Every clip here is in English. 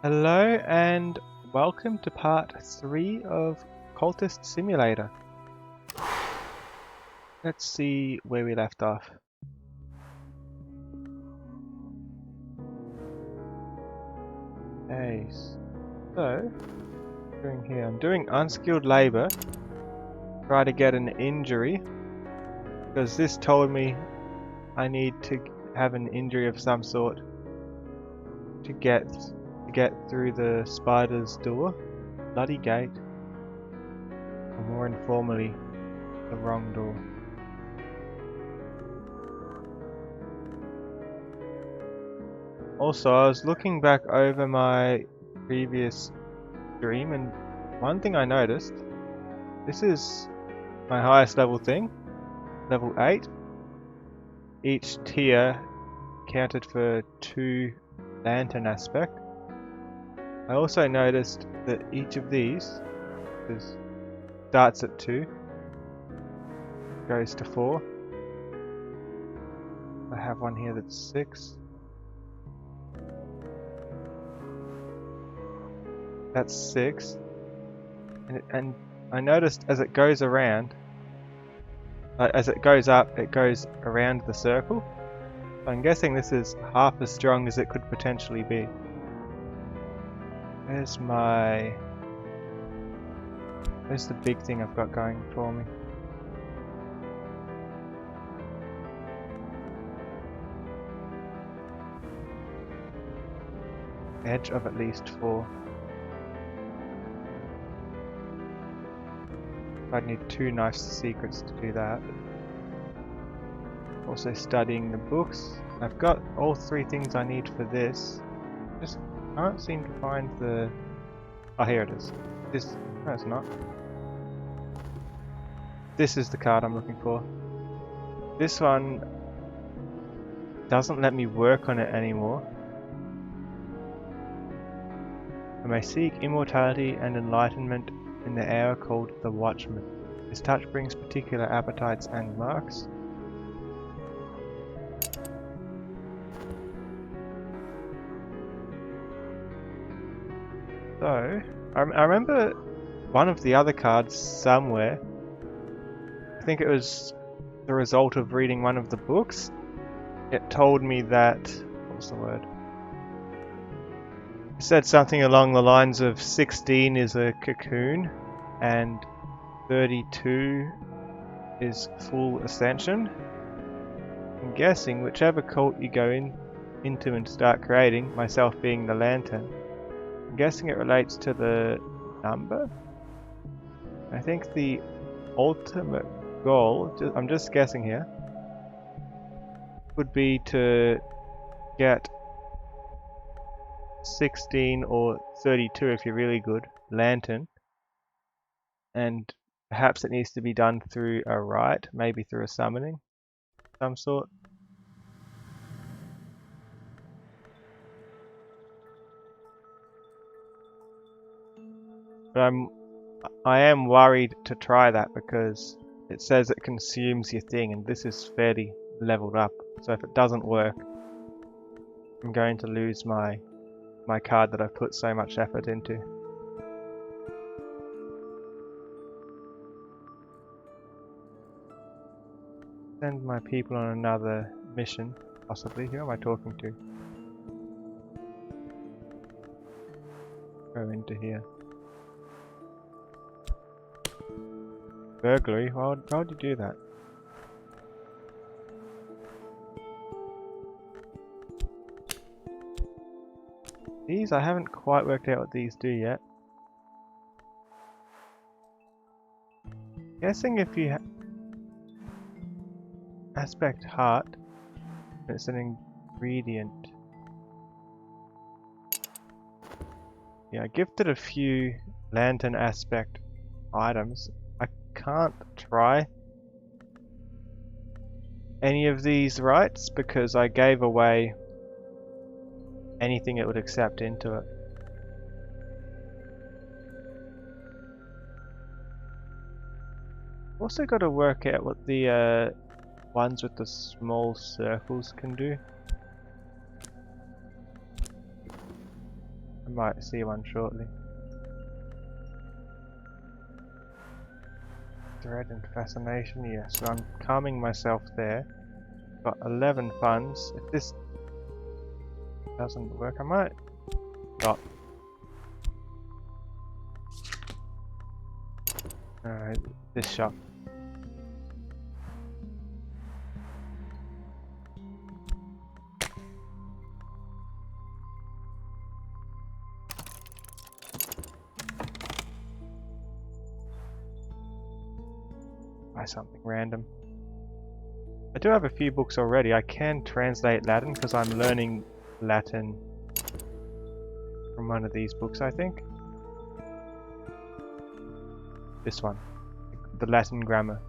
Hello and welcome to part 3 of Cultist Simulator. Let's see where we left off. Okay, so doing here, I'm doing unskilled labor. Try to get an injury because this told me I need to have an injury of some sort to get through the spider's door. Bloody gate. Or more informally, the wrong door. Also, I was looking back over my previous stream and one thing I noticed, this is my highest level thing, level 8. Each tier counted for 2 lantern aspect. I also noticed that each of these starts at 2, goes to 4. I have one here that's 6. That's 6. And I noticed as it goes around, as it goes up, it goes around the circle. So I'm guessing this is half as strong as it could potentially be. Where's the big thing I've got going for me? Edge of at least 4. I'd need 2 nice secrets to do that. Also studying the books. I've got all 3 things I need for this. Just can't seem to find the... Oh, here it is. This... No, it's not. This is the card I'm looking for. This one doesn't let me work on it anymore. I may seek immortality and enlightenment in the hour called the Watchman. This touch brings particular appetites and marks. So, I remember one of the other cards somewhere. I think it was the result of reading one of the books. It told me that... what was the word? It said something along the lines of 16 is a cocoon and 32 is full ascension. I'm guessing whichever cult you go into and start creating, myself being the lantern, I'm guessing it relates to the number. I think the ultimate goal, I'm just guessing here, would be to get 16 or 32 if you're really good lantern, and perhaps it needs to be done through a rite, maybe through a summoning of some sort. But I am worried to try that because it says it consumes your thing and this is fairly leveled up, so if it doesn't work I'm going to lose my card that I've put so much effort into. Send my people on another mission, possibly. Who am I talking to? Go into here. Burglary? Why would you do that? These, I haven't quite worked out what these do yet. Guessing if you aspect heart, it's an ingredient. Yeah, I gifted a few lantern aspect items. I can't try any of these rites because I gave away anything it would accept into it. Also got to work out what the ones with the small circles can do. Might see one shortly. Dread and fascination, yes. So I'm calming myself there. Got 11 funds. If this doesn't work, I might stop. Alright, this shop. Buy something random. I do have a few books already. I can translate Latin because I'm learning Latin from one of these books, I think. This one. The Latin grammar.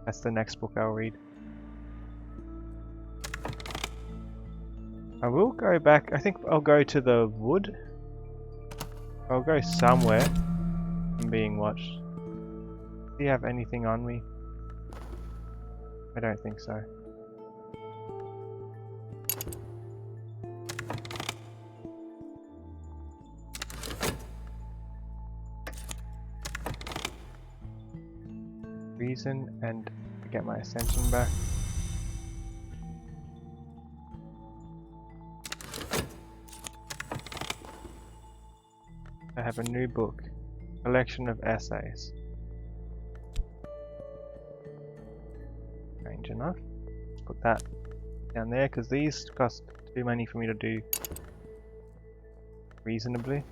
That's the next book I'll read. I will go back. I think I'll go to the wood. I'll go somewhere. I'm being watched. Do you have anything on me? I don't think so. Reason and get my ascension back. I have a new book. Collection of essays. Strange enough. Put that down there because these cost too many for me to do reasonably.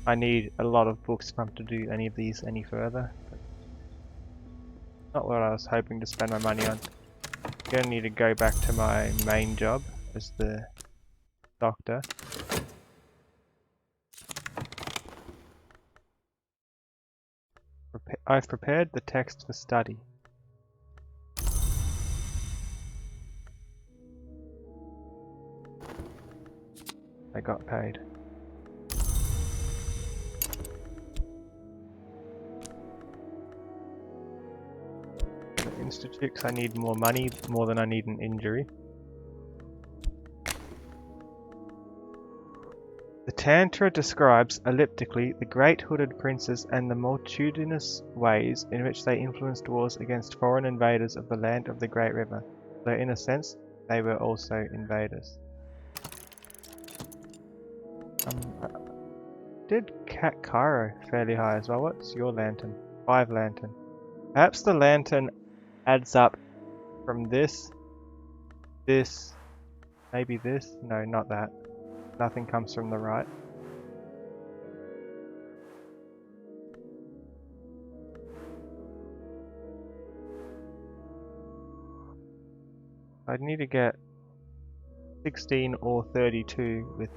I need a lot of books if I'm to do any of these any further. Not what I was hoping to spend my money on. I'm gonna need to go back to my main job as the doctor. I've prepared the text for study. I got paid. The institute, 'cause I need more money, more than I need an injury. The Tantra describes elliptically the great hooded princes and the multitudinous ways in which they influenced wars against foreign invaders of the land of the Great River, though in a sense they were also invaders. Did Cat Cairo fairly high as well? What's your lantern? 5 lantern. Perhaps the lantern adds up from this, maybe this? No, not that. Nothing comes from the right. I'd need to get 16 or 32 with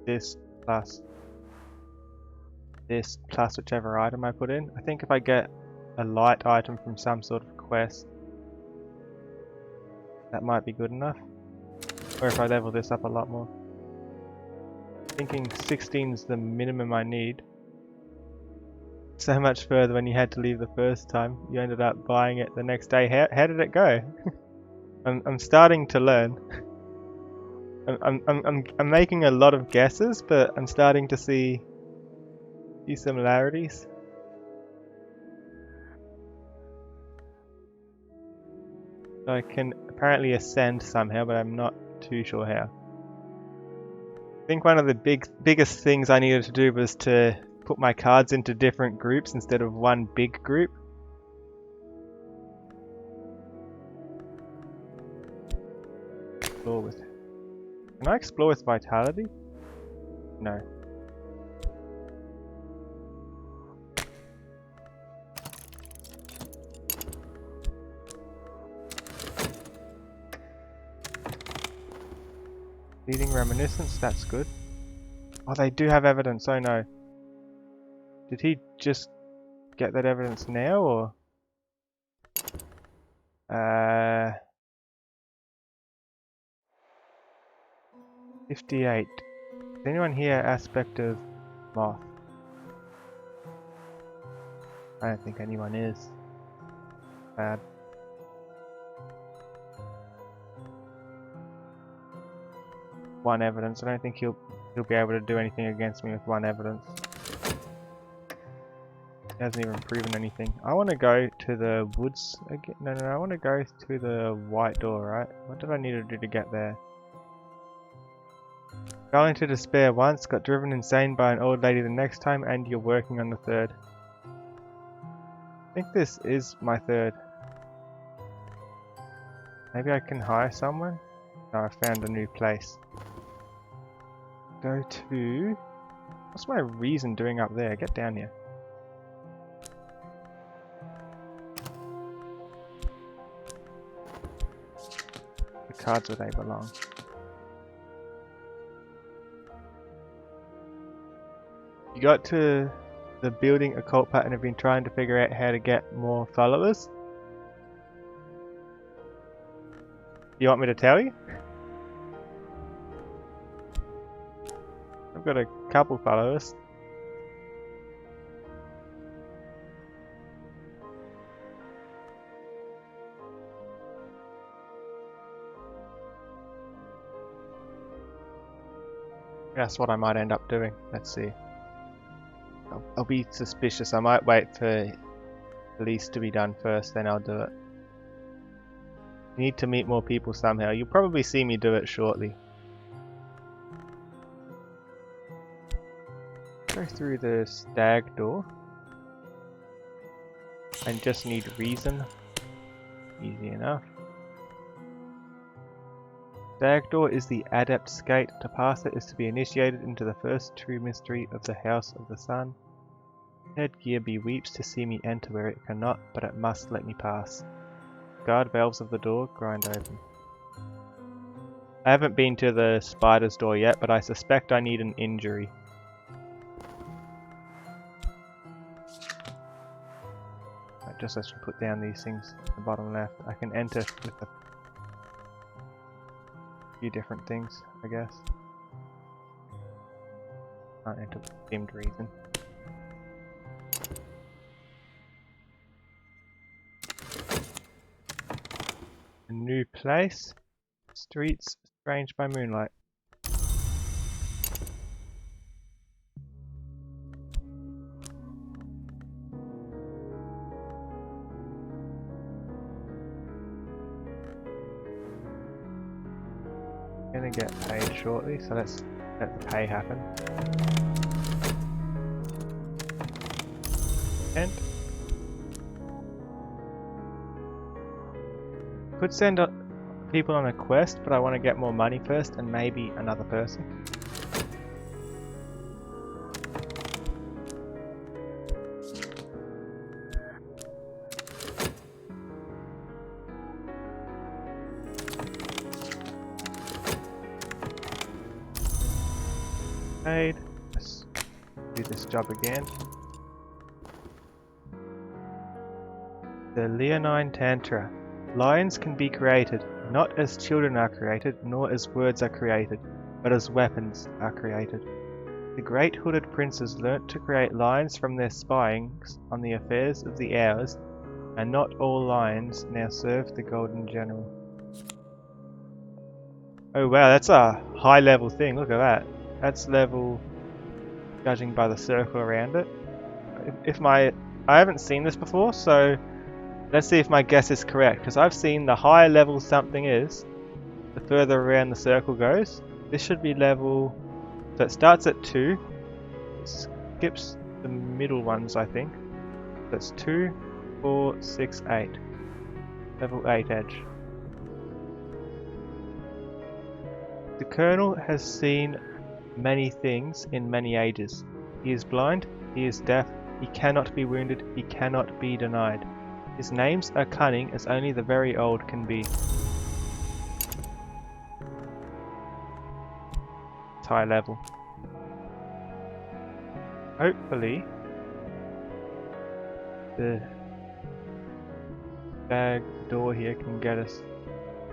this plus whichever item I put in. I think if I get a light item from some sort of quest, that might be good enough. Or if I level this up a lot more. Thinking 16 is the minimum I need. So much further when you had to leave the first time. You ended up buying it the next day. How did it go? I'm starting to learn. I'm making a lot of guesses, but I'm starting to see a few similarities. So I can apparently ascend somehow, but I'm not too sure how. I think one of the biggest things I needed to do was to put my cards into different groups instead of one big group. Explore with. Can I explore with vitality? No. Leading reminiscence, that's good. Oh, they do have evidence, oh no. Did he just get that evidence now, or? 58. Is anyone here aspect of moth? I don't think anyone is. Bad. 1 evidence. I don't think he'll be able to do anything against me with 1 evidence. He hasn't even proven anything. I want to go to the woods again. No, I want to go to the white door, right? What did I need to do to get there? Fell into despair once, got driven insane by an old lady the next time, and you're working on the 3rd. I think this is my 3rd. Maybe I can hire someone? No, I found a new place. Go to... What's my reason doing up there? Get down here. The cards where they belong. You got to the building occult part and have been trying to figure out how to get more followers? You want me to tell you? I've got a couple followers. That's what I might end up doing. Let's see. I'll be suspicious. I might wait for police to be done first, then I'll do it. Need to meet more people somehow. You'll probably see me do it shortly. Go through the stag door. And just need reason. Easy enough. Stag door is the Adept's Gate. To pass it is to be initiated into the first true mystery of the House of the Sun. Headgear beweeps to see me enter where it cannot, but it must let me pass. Guard valves of the door grind open. I haven't been to the spider's door yet, but I suspect I need an injury. Just as you put down these things at the bottom left, I can enter with a few different things, I guess. Can't enter with dimmed reason. A new place. Streets strange by moonlight. Gonna get paid shortly, so let's let the pay happen. And could send people on a quest, but I want to get more money first and maybe another person. Paid. Let's do this job again. The Leonine Tantra. Lions can be created, not as children are created, nor as words are created, but as weapons are created. The great hooded princes learnt to create lions from their spying on the affairs of the hours, and not all lions now serve the Golden General. Oh wow, that's a high level thing, look at that. That's level, judging by the circle around it. I haven't seen this before, so let's see if my guess is correct, because I've seen the higher level something is, the further around the circle goes. This should be level, so it starts at 2, it skips the middle ones I think. That's 2, 4, 6, 8. Level 8 edge. The Colonel has seen many things in many ages. He is blind, he is deaf, he cannot be wounded, he cannot be denied. His names are cunning as only the very old can be. It's high level. Hopefully the bag door here can get us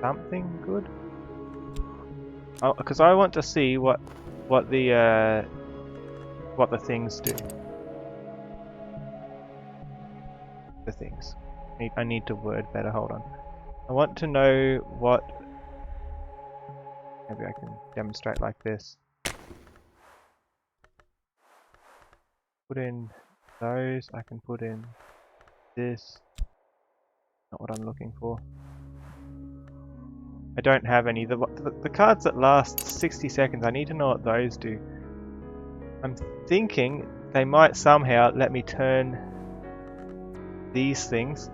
something good. Oh, because I want to see what the things do. The things. I need to word better, hold on. I want to know what Maybe I can demonstrate like this. Put in those, I can put in this. Not what I'm looking for. I don't have any. The cards that last 60 seconds, I need to know what those do. I'm thinking they might somehow let me turn these things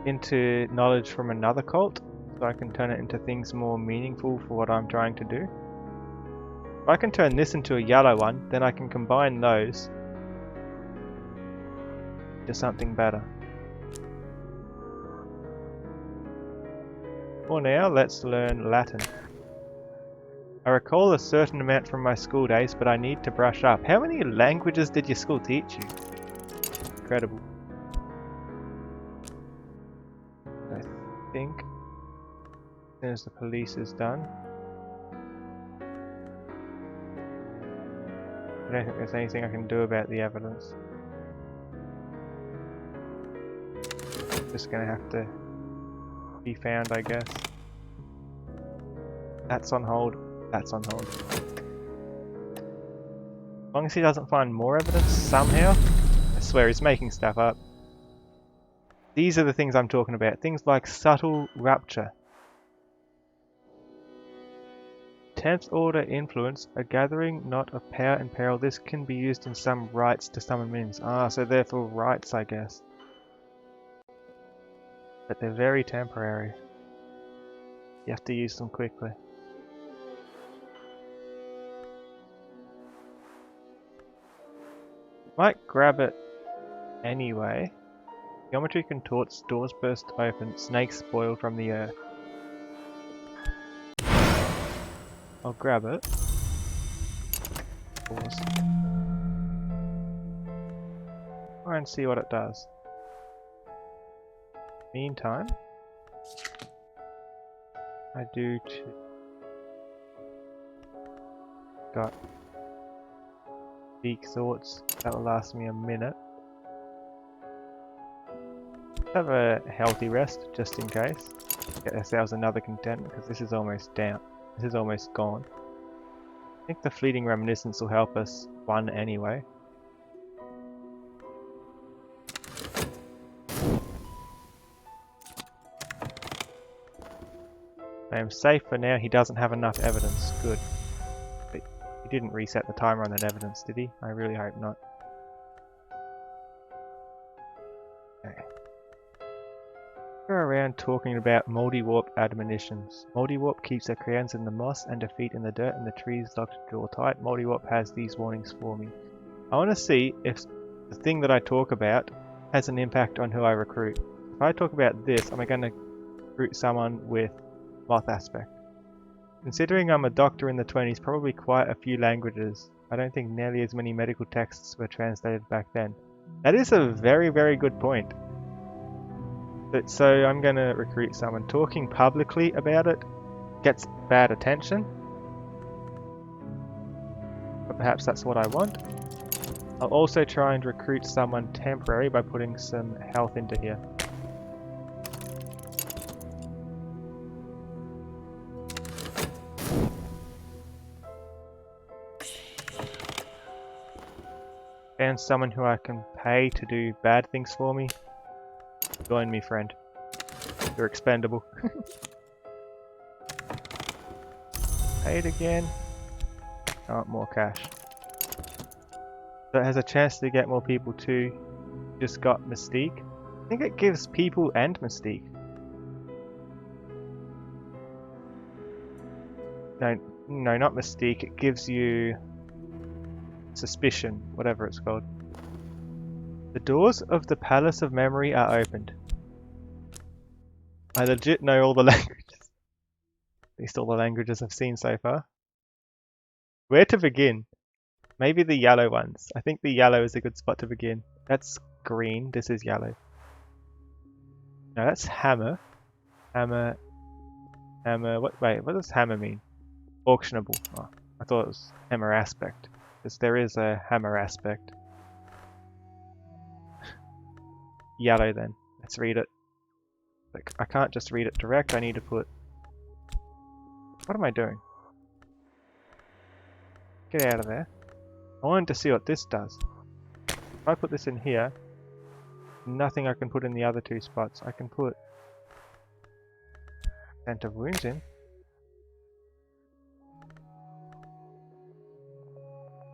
into knowledge from another cult, so I can turn it into things more meaningful for what I'm trying to do. If I can turn this into a yellow one, then I can combine those to something better. For now, let's learn Latin. I recall a certain amount from my school days, but I need to brush up. How many languages did your school teach you? Incredible. I think as soon as the police is done, I don't think there's anything I can do about the evidence. Just gonna have to be found, I guess. That's on hold. That's on hold. As long as he doesn't find more evidence somehow, I swear he's making stuff up. These are the things I'm talking about. Things like subtle rupture. 10th order influence, a gathering not of power and peril. This can be used in some rites to summon minions. Ah, so therefore rites, I guess. But they're very temporary. You have to use them quickly. Might grab it anyway. Geometry contorts, doors burst open, snakes spoil from the earth. I'll grab it. Pause. Try and see what it does. Meantime, I do got peak thoughts. That will last me a minute. Have a healthy rest just in case. Get ourselves another content because this is almost down. This is almost gone. I think the fleeting reminiscence will help us one anyway. I am safe for now. He doesn't have enough evidence. Good. But he didn't reset the timer on that evidence, did he? I really hope not. Okay. Go around talking about multi-warp admonitions. Multi-warp keeps their crowns in the moss and their feet in the dirt and the trees locked to draw tight. Multi-warp has these warnings for me. I want to see if the thing that I talk about has an impact on who I recruit. If I talk about this, am I going to recruit someone with moth aspect? Considering I'm a doctor in the 20s, probably quite a few languages. I don't think nearly as many medical texts were translated back then. That is a very, very good point. So I'm going to recruit someone. Talking publicly about it gets bad attention. But perhaps that's what I want. I'll also try and recruit someone temporary by putting some health into here. Found someone who I can pay to do bad things for me. Join me, friend. You're expendable. Paid again. Oh, more cash. So it has a chance to get more people too. Just got Mystique. I think it gives people and Mystique. No, not Mystique. It gives you Suspicion, whatever it's called. The doors of the Palace of Memory are opened. I legit know all the languages. At least all the languages I've seen so far. Where to begin? Maybe the yellow ones. I think the yellow is a good spot to begin. That's green. This is yellow. No, that's hammer. Hammer. Wait, what does hammer mean? Auctionable. Oh, I thought it was hammer aspect. Because there is a hammer aspect. Yellow then. Let's read it. Like, I can't just read it direct. I need to put What am I doing? Get out of there. I wanted to see what this does. If I put this in here, nothing I can put in the other two spots. I can put Scent of Wounds in.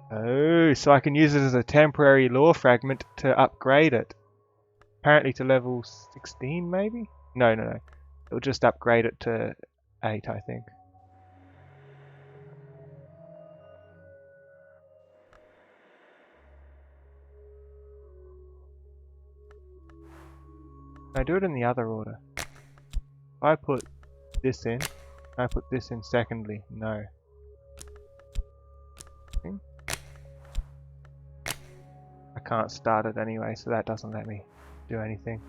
Oh, so I can use it as a temporary lore fragment to upgrade it. Apparently to level 16 maybe? No. It'll just upgrade it to 8, I think. Can I do it in the other order? If I put this in, can I put this in secondly? No. I can't start it anyway, so that doesn't let me do anything.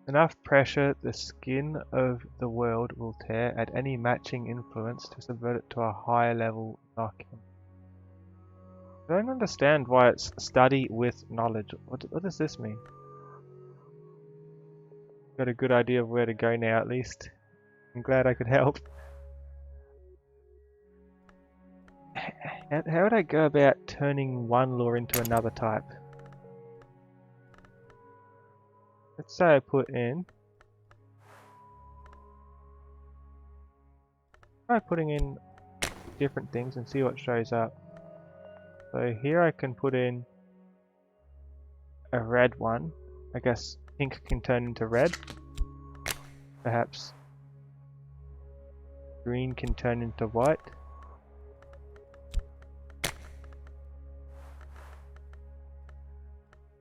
Enough pressure, the skin of the world will tear at any matching influence to subvert it to a higher level knocking. I don't understand why it's study with knowledge. What does this mean? Got a good idea of where to go now at least. I'm glad I could help. How would I go about turning one lore into another type? Let's say I put in... Try putting in different things and see what shows up. So here I can put in a red one. I guess pink can turn into red. Perhaps green can turn into white.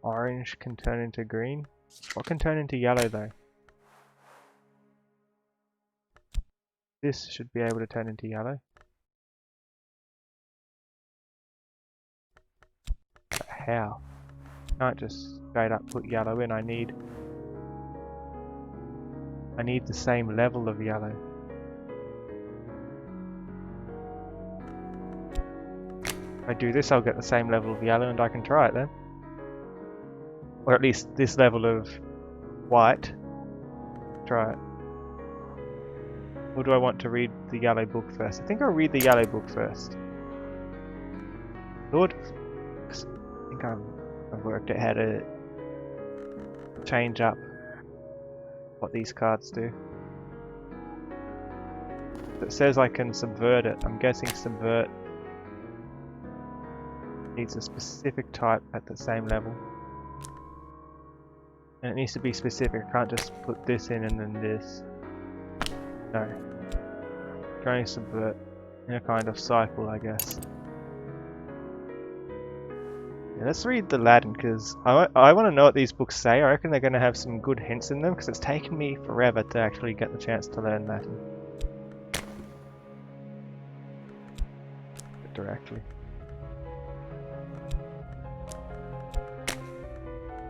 Orange can turn into green. What can turn into yellow though? This should be able to turn into yellow. But how? Can't just straight up put yellow in. I need the same level of yellow. If I do this, I'll get the same level of yellow and I can try it then. Or at least this level of white. Try it. Or do I want to read the yellow book first? I think I'll read the yellow book first. Lord, I think I've worked out how to change up what these cards do. It says I can subvert it. I'm guessing subvert needs a specific type at the same level. And it needs to be specific. I can't just put this in and then this. No. Trying to subvert in a kind of cycle, I guess. Yeah, let's read the Latin, because I want to know what these books say. I reckon they're going to have some good hints in them, because it's taken me forever to actually get the chance to learn Latin. Directly.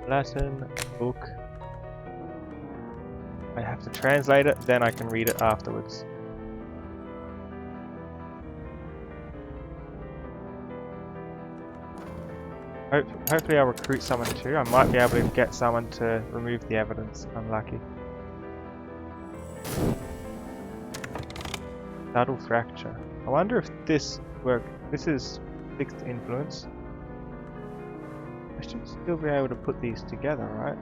Latin book. I have to translate it, then I can read it afterwards. Hopefully I'll recruit someone too. I might be able to get someone to remove the evidence. I'm lucky. Subtle fracture. I wonder if this works. This is 6th influence. I should still be able to put these together, right?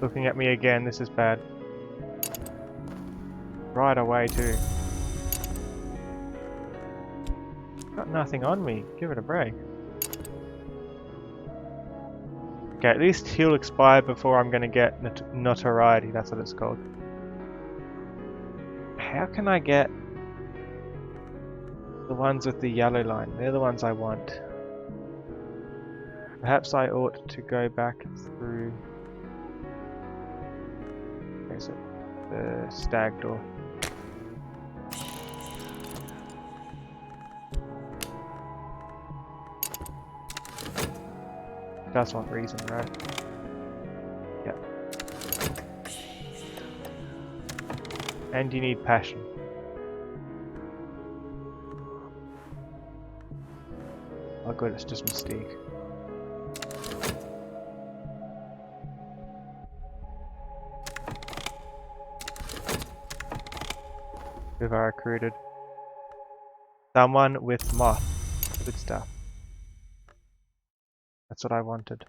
Looking at me again, this is bad. Right away too. Got nothing on me, give it a break. Okay, at least he'll expire before I'm gonna get notoriety, that's what it's called. How can I get the ones with the yellow line? They're the ones I want. Perhaps I ought to go back through... Where's it? The stag door. Does want reason, right? Yeah. And you need passion. Oh good, it's just Mystique. Who have I recruited? Someone with moth. Good stuff. That's what I wanted.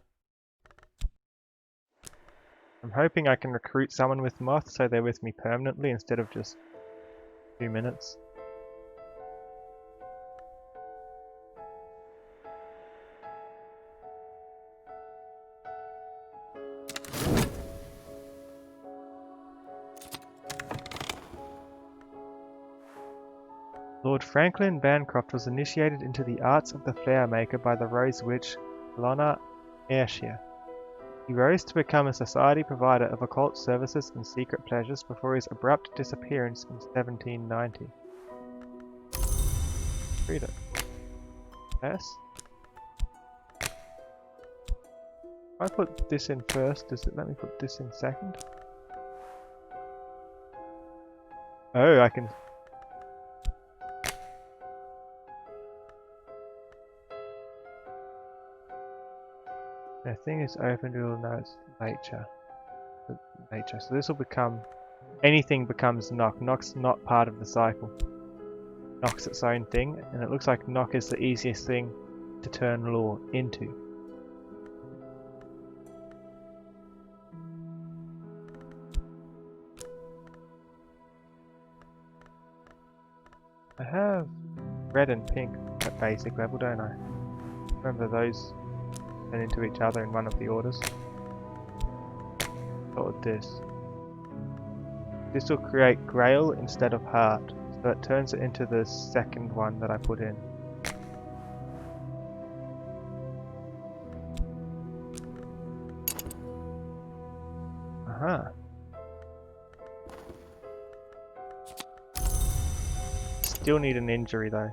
I'm hoping I can recruit someone with moth so they're with me permanently instead of just 2 minutes. Lord Franklin Bancroft was initiated into the arts of the flower maker by the rose witch Lona Ayrshire. He rose to become a society provider of occult services and secret pleasures before his abrupt disappearance in 1790. Read it. Yes? If I put this in first, does it let me put this in second? Oh, I can... The thing is open to all notes nature. So this will become... Anything becomes Knock. Knock's not part of the cycle. Knock's its own thing, and it looks like Knock is the easiest thing to turn law into. I have red and pink at basic level, don't I? Remember those turn into each other in one of the orders. What with this? This will create Grail instead of Heart, so it turns it into the second one that I put in. Aha. Still need an injury though.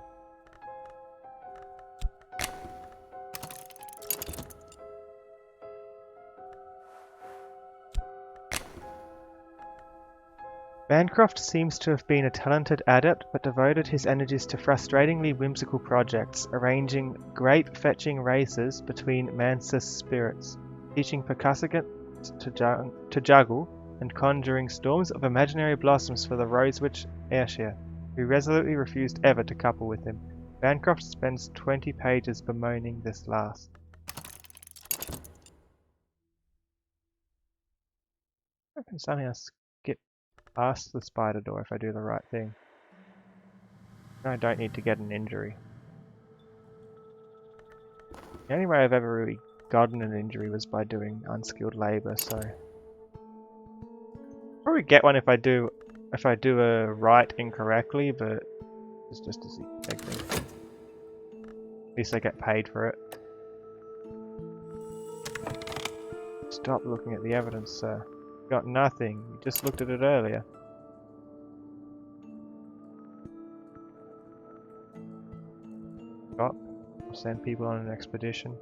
Bancroft seems to have been a talented adept, but devoted his energies to frustratingly whimsical projects, arranging grape-fetching races between Mansus spirits, teaching Percussicant to juggle, and conjuring storms of imaginary blossoms for the rose witch Ayrshire, who resolutely refused ever to couple with him. Bancroft spends 20 pages bemoaning this last. I can somehow skip past the spider door if I do the right thing. I don't need to get an injury. The only way I've ever really gotten an injury was by doing unskilled labor, so probably get one if I do a right incorrectly, but it's just a big thing. At least I get paid for it. Stop looking at the evidence, sir. Got nothing. You just looked at it earlier. Stop. I'll send people on an expedition.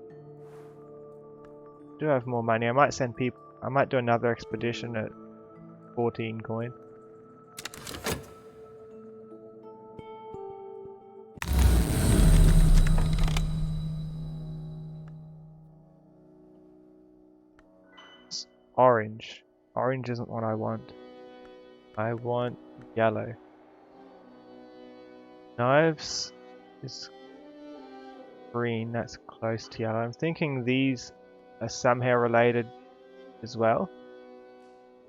Do have more money. I might do another expedition at 14 coin. It's orange. Orange isn't what I want. I want yellow. Knives is green, that's close to yellow. I'm thinking these are somehow related as well.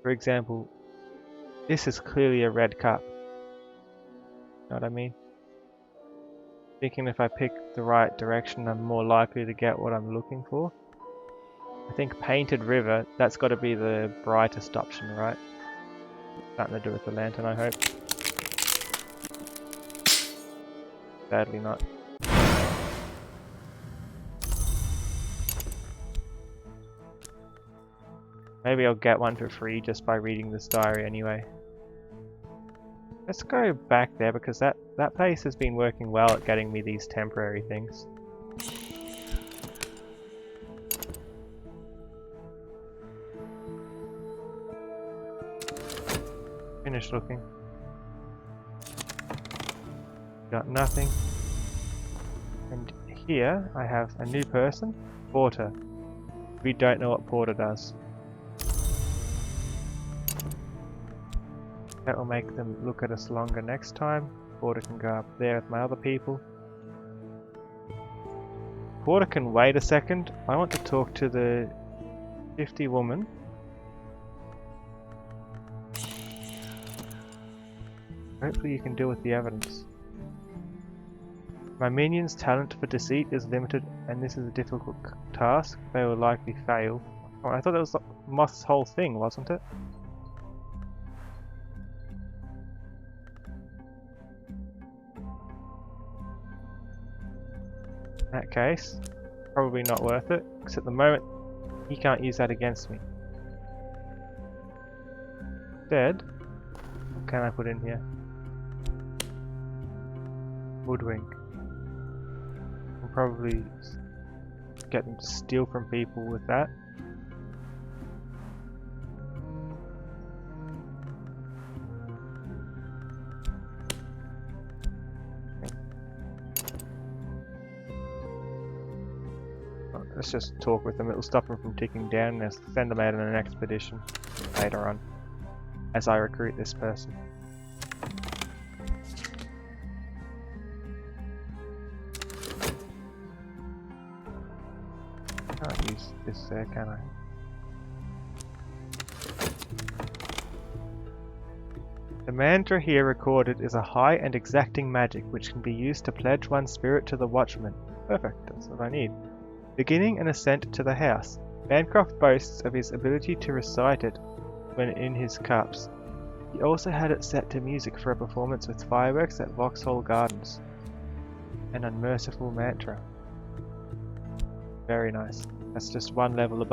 For example, this is clearly a red cup. Know what I mean? Thinking if I pick the right direction, I'm more likely to get what I'm looking for. I think Painted River, that's got to be the brightest option, right? Something to do with the lantern, I hope. Sadly not. Maybe I'll get one for free just by reading this diary anyway. Let's go back there because that place has been working well at getting me these temporary things. Finish looking. Got nothing. And here I have a new person, Porter. We don't know what Porter does. That will make them look at us longer next time. Porter can go up there with my other people. Porter can wait a second. I want to talk to the 50 woman. Hopefully you can deal with the evidence. My minion's talent for deceit is limited and this is a difficult task. They will likely fail. Oh, I thought that was Moth's whole thing, wasn't it? In that case, probably not worth it, because at the moment he can't use that against me. Instead, what can I put in here? Woodwing. I'll probably get them to steal from people with that. Let's just talk with them, it'll stop them from ticking down and send them out on an expedition later on as I recruit this person. Can't use this there, can I? The mantra here recorded is a high and exacting magic which can be used to pledge one's spirit to the watchman. Perfect, that's what I need. Beginning an ascent to the house. Bancroft boasts of his ability to recite it when in his cups. He also had it set to music for a performance with fireworks at Vauxhall Gardens. An unmerciful mantra. Very nice. That's just one level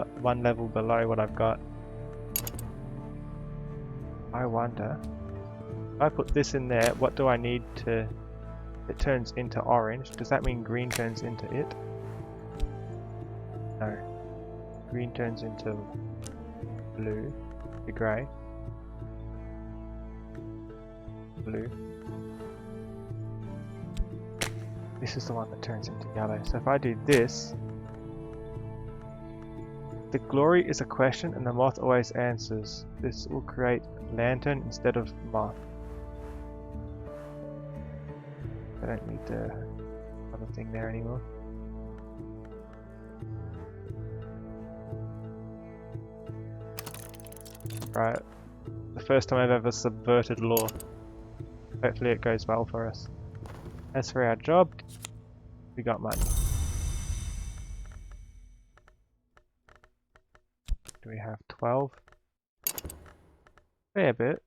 below what I've got. I wonder, if I put this in there, what do I need to... It turns into orange. Does that mean green turns into it? No. Green turns into blue, to grey. Blue. This is the one that turns into yellow. So if I do this, the glory is a question and the moth always answers. This will create lantern instead of moth. I don't need the other thing there anymore. Right, the first time I've ever subverted law. Hopefully it goes well for us. As for our job, we got money. Do we have 12? Fair bit.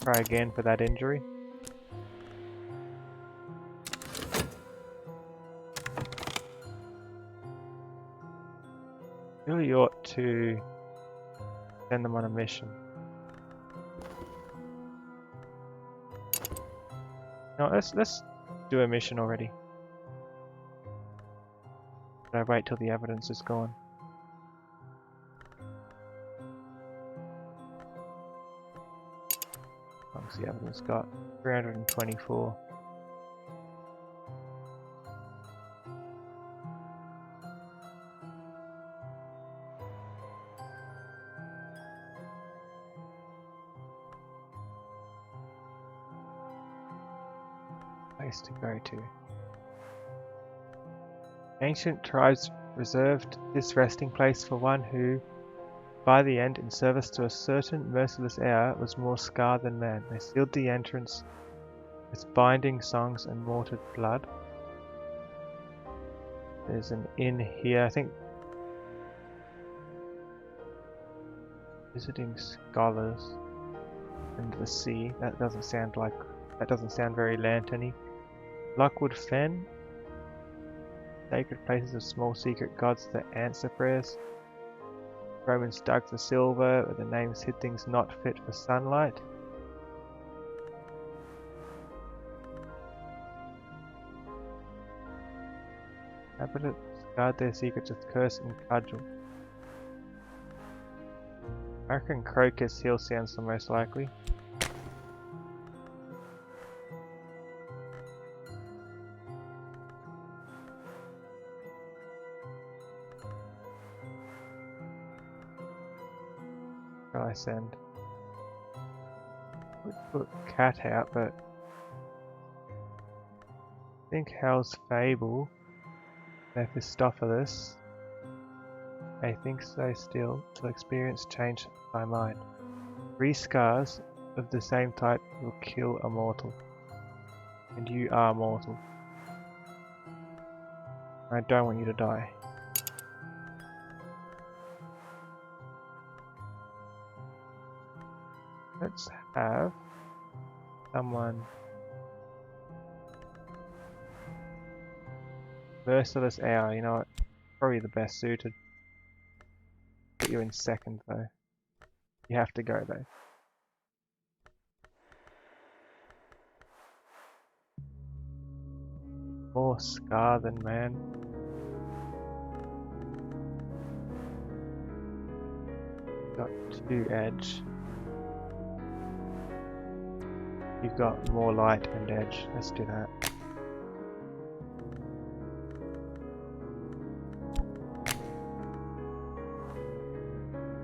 Try again for that injury. Really ought to send them on a mission. No, let's do a mission already. But I wait till the evidence is gone. How long's the evidence got? 324. Place to go to. Ancient tribes reserved this resting place for one who, by the end, in service to a certain merciless hour, was more scarred than man. They sealed the entrance with binding songs and mortared blood. There's an inn here, I think. Visiting scholars and the sea. That doesn't sound very lanterny. Lockwood Fen. Sacred places of small secret gods that answer prayers. Romans dug for silver, where the names hid things not fit for sunlight. Inhabitants guard their secrets with curse and cudgel. I reckon Crocus Hill sounds the most likely. shall I send? Would put Cat out, but I think Hell's Fable, Mephistopheles. I think so still, till experience change my mind. 3 scars of the same type will kill a mortal. And you are mortal. I don't want you to die. Let's have someone Merciless Hour, you know what? Probably the best suited. Put you in second though. You have to go though. More scar than man. Got 2 edge. You've got more light and edge. Let's do that.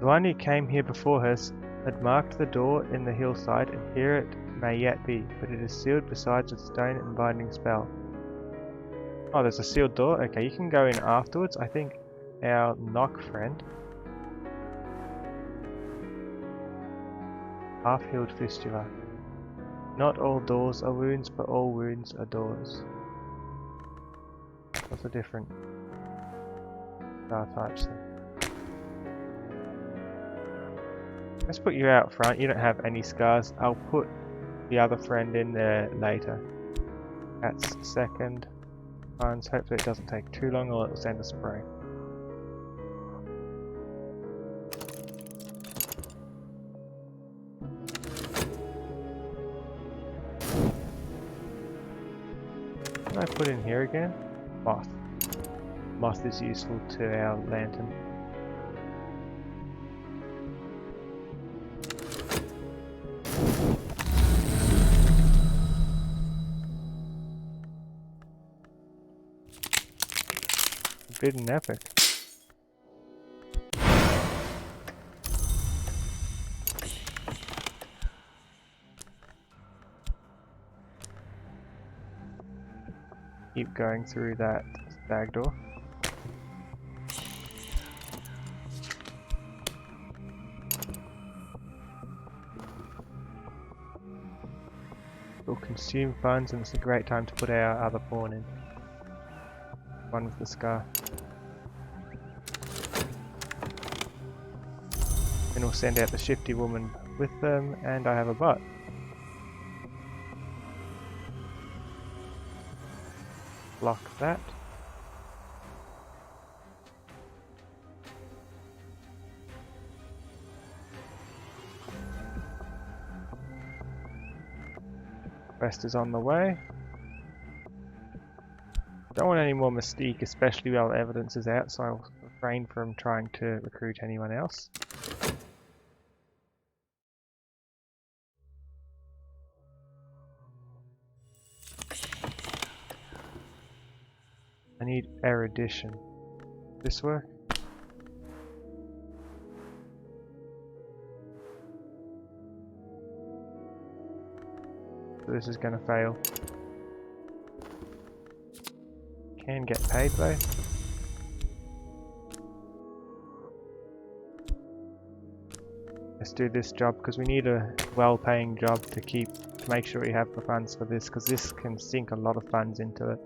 The one who came here before us had marked the door in the hillside, and here it may yet be, but it is sealed besides with stone and binding spell. Oh, there's a sealed door? Okay, you can go in afterwards. I think our knock friend. Half-healed fistula. Not all doors are wounds, but all wounds are doors. What's the different star types then? Let's put you out front. You don't have any scars. I'll put the other friend in there later. That's second. Hopefully it doesn't take too long or it'll send a spray. What can I put in here again? Moth. Moth is useful to our lantern. Forbidden epic. Keep going through that stag door. We'll consume funds, and it's a great time to put our other pawn in. One with the scar. Then we'll send out the shifty woman with them, and I have a butt. Block that. Quest is on the way. Don't want any more mystique, especially while evidence is out, so I'll refrain from trying to recruit anyone else. I need erudition. This work? So this is gonna fail. Can get paid though. Let's do this job because we need a well-paying job to make sure we have the funds for this, because this can sink a lot of funds into it.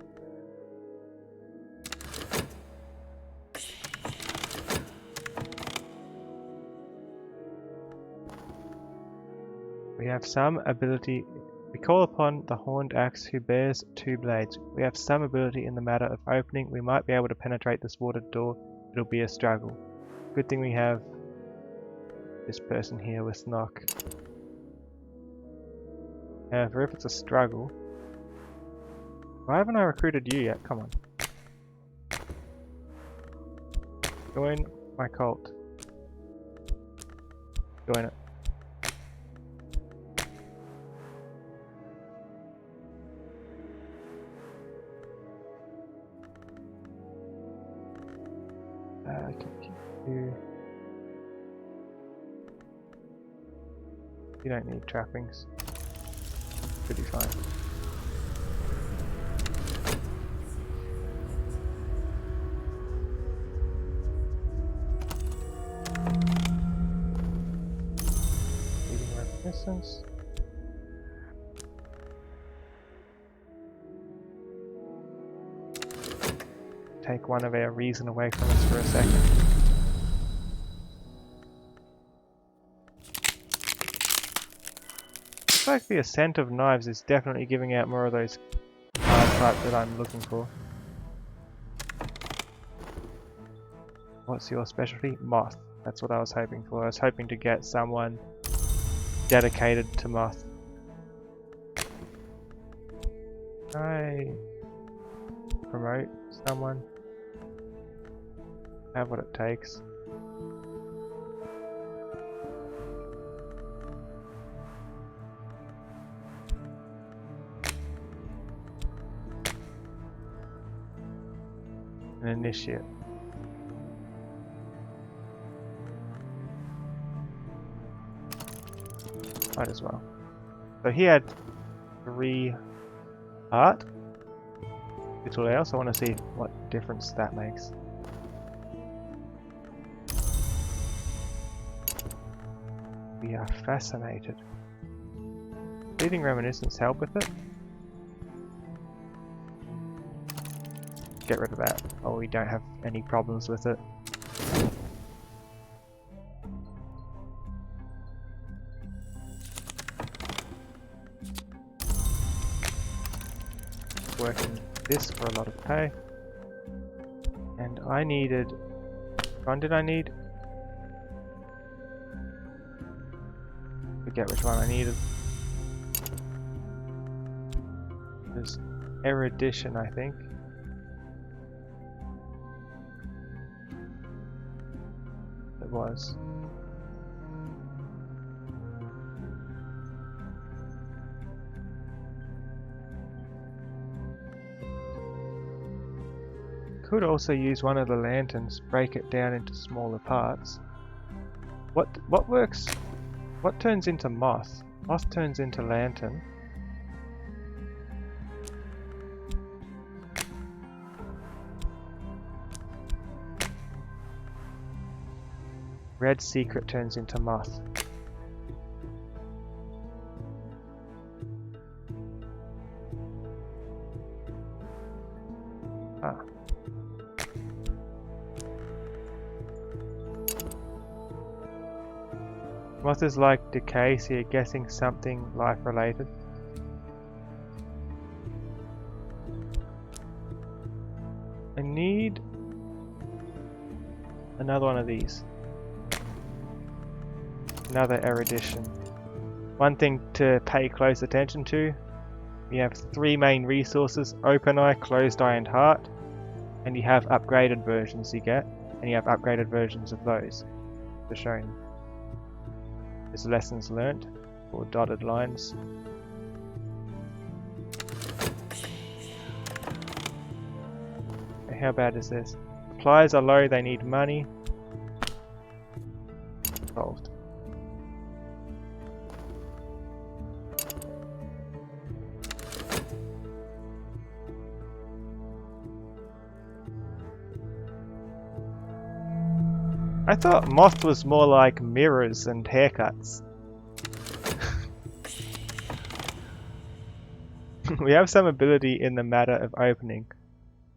We have some ability. We call upon the horned axe who bears 2 blades. We have some ability in the matter of opening. We might be able to penetrate this watered door. It'll be a struggle. Good thing we have this person here with knock. However, if it's a struggle... Why haven't I recruited you yet? Come on. Join my cult. Join it. I can keep you. You don't need trappings. Should be fine. Leading reminiscence. Take one of our reason away from us for a second. Looks like the Ascent of Knives is definitely giving out more of those card type that I'm looking for. What's your specialty? Moth. That's what I was hoping for. I was hoping to get someone dedicated to moth. Can I promote someone? Have what it takes. An initiate. Might as well. So he had 3 art. Little else. I want to see what difference that makes. We are fascinated. Leading reminiscence help with it? Get rid of that. Oh, we don't have any problems with it. Working this for a lot of pay. And I needed... Which one did I need? Forget which one I needed. There's erudition, I think. It was. Could also use one of the lanterns, break it down into smaller parts. What works? What turns into moth? Moth turns into lantern. Red secret turns into moth. Ah. Moth is like decay, so you're guessing something life related. I need another one of these. Another erudition. One thing to pay close attention to. We have 3 main resources: open eye, closed eye, and heart. And you have upgraded versions you get. And you have upgraded versions of those. They're shown. There's lessons learnt, or dotted lines. Okay, how bad is this? Supplies are low, they need money. Solved. I thought moth was more like mirrors and haircuts. We have some ability in the matter of opening.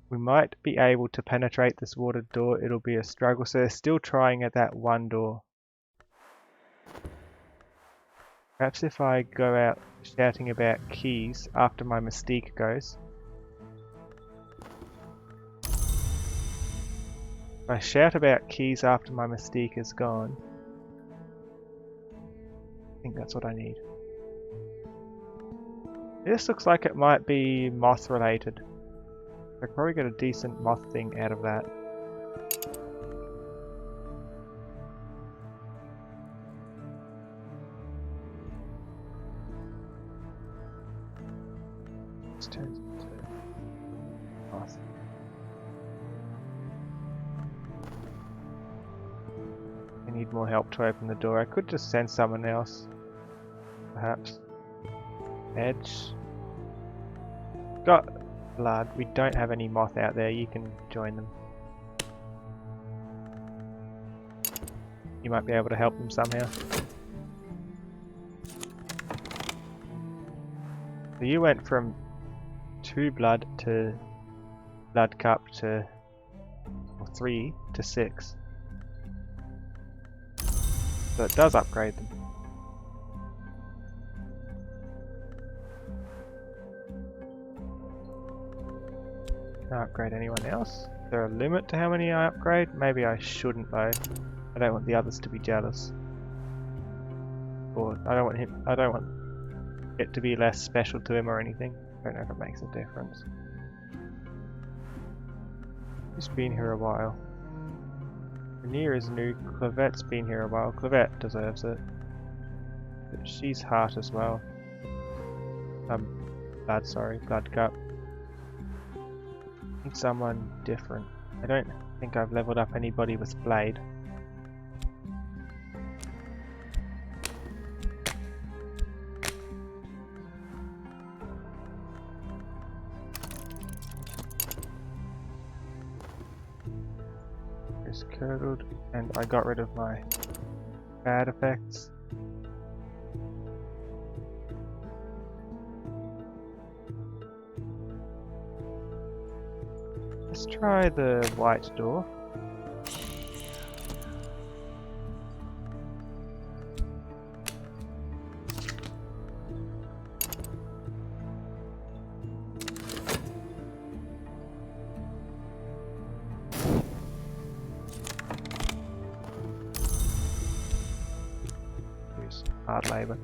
We might be able to penetrate this watered door. It'll be a struggle, so they're still trying at that one door. Perhaps if I go out shouting about keys after my mystique goes. If I shout about keys after my mystique is gone, I think that's what I need. This looks like it might be moth related. I could probably get a decent moth thing out of that. This turns into moth. I need more help to open the door. I could just send someone else. perhaps. Edge. Got blood. We don't have any moth out there. You can join them. You might be able to help them somehow. So you went from 2 blood to blood cup to, or 3 to 6. So it does upgrade them. Can I upgrade anyone else? Is there a limit to how many I upgrade? Maybe I shouldn't though. I don't want the others to be jealous. Or I don't want it to be less special to him or anything. I don't know if it makes a difference. He's been here a while. Rainier is new. Clavette's been here a while. Clavette deserves it. But she's heart as well. Blood, sorry, blood cup. Need someone different. I don't think I've leveled up anybody with blade. It's curdled, and I got rid of my bad effects. Let's try the white door. Use hard labour.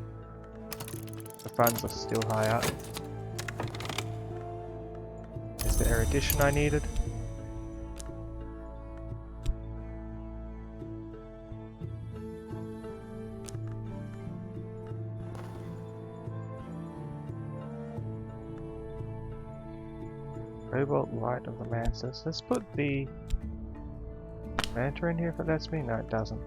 The funds are still high up. Is there erudition I needed? Cobalt Light of the Lancers. Let's put the Manta in here if it lets me. No, it doesn't.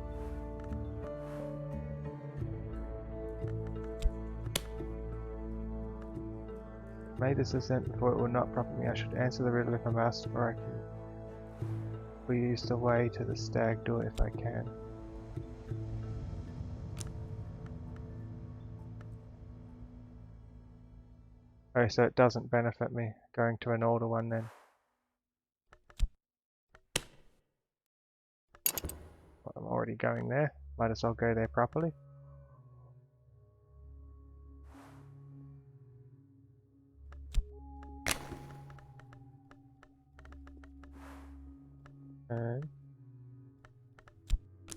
Made this ascent before it will not prompt me. I should answer the riddle if I'm asked, or I can use the way to the stag door if I can. Oh, so it doesn't benefit me going to an older one then. Well, I'm already going there. Might as well go there properly.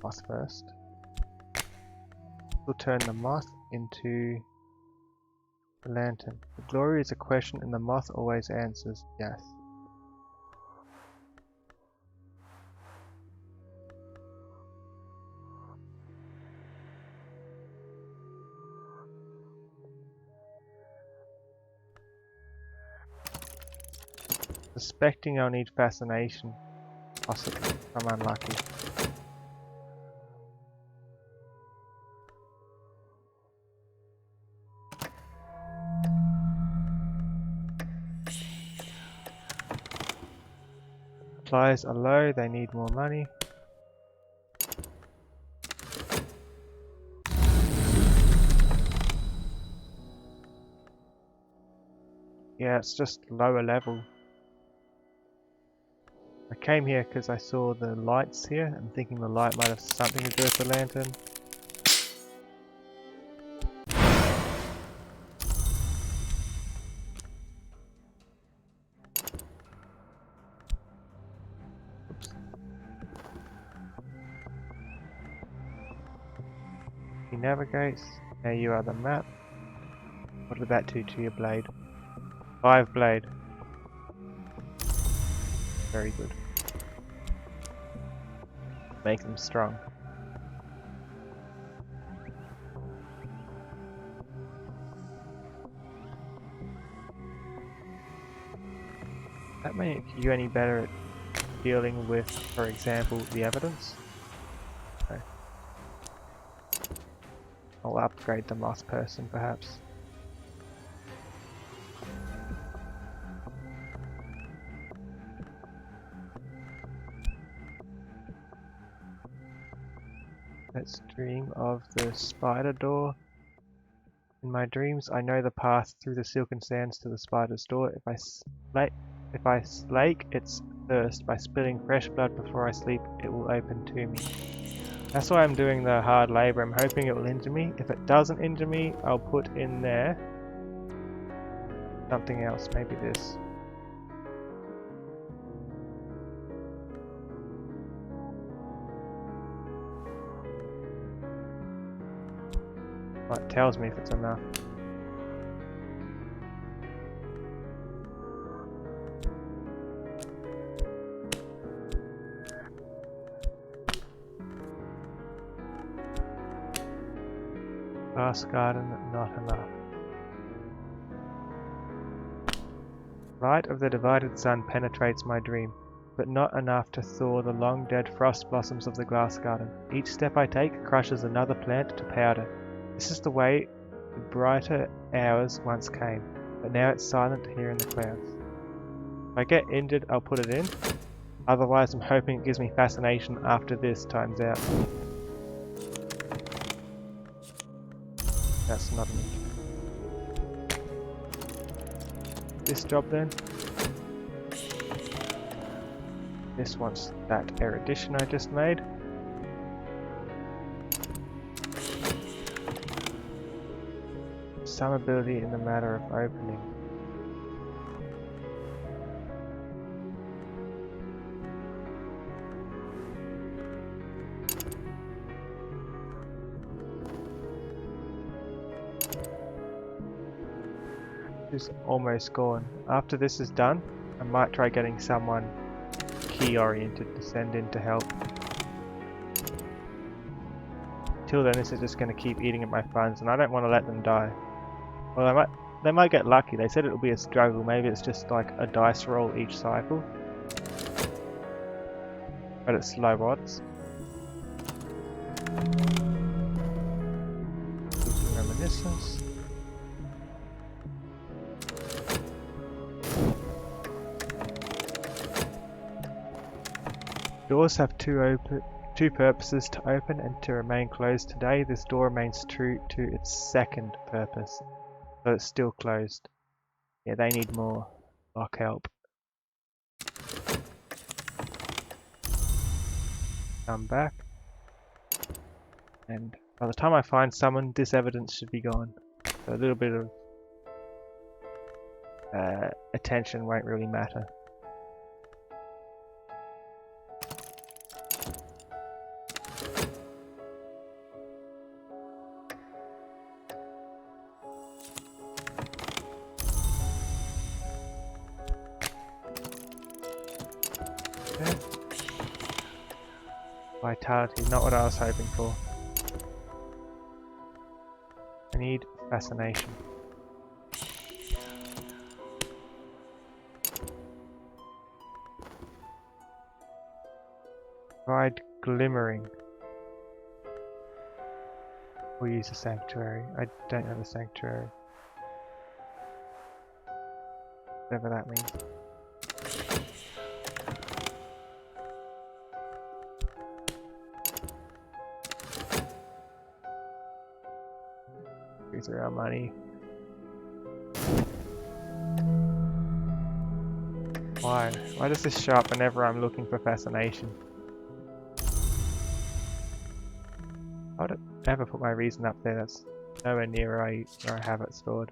Moth first. We'll turn the moth into the lantern. The glory is a question and the moth always answers yes. Suspecting I'll need fascination. Possibly. I'm unlucky. Supplies are low, they need more money. Yeah, it's just lower level. I came here because I saw the lights here. I'm thinking the light might have something to do with the lantern. Oops. He navigates. Now you are the map. What did that do to your blade? 5 blade. Very good. Make them strong. That make you any better at dealing with, for example, the evidence? Okay. I'll upgrade the moss person perhaps. Let's dream of the spider door. In my dreams, I know the path through the silken sands to the spider's door. If I slake its thirst by spilling fresh blood before I sleep, it will open to me. That's why I'm doing the hard labor. I'm hoping it will injure me. If it doesn't injure me, I'll put in there something else, maybe this. Well, it tells me if it's enough. Glass garden, not enough. Light of the divided sun penetrates my dream, but not enough to thaw the long dead frost blossoms of the glass garden. Each step I take crushes another plant to powder. This is the way the brighter hours once came, but now it's silent here in the clouds. If I get injured, I'll put it in. Otherwise, I'm hoping it gives me fascination after this times out. That's not enough. This job then. This wants that erudition I just made. Some ability in the matter of opening. Is almost gone. After this is done, I might try getting someone key oriented to send in to help. Till then, this is just going to keep eating at my funds, and I don't want to let them die. Well, they might get lucky. They said it'll be a struggle. Maybe it's just like a dice roll each cycle, but it's low odds. Reminiscence. Doors have two purposes: to open and to remain closed. Today, this door remains true to its second purpose, so it's still closed. Yeah, they need more lock help. Come back, and by the time I find someone, this evidence should be gone. So a little bit of attention won't really matter. Vitality, not what I was hoping for. I need fascination. Provide glimmering. We'll use a sanctuary. I don't have a sanctuary. Whatever that means. These are our money. Why? Why does this show up whenever I'm looking for fascination? I would ever put my reason up there. That's nowhere near where I have it stored.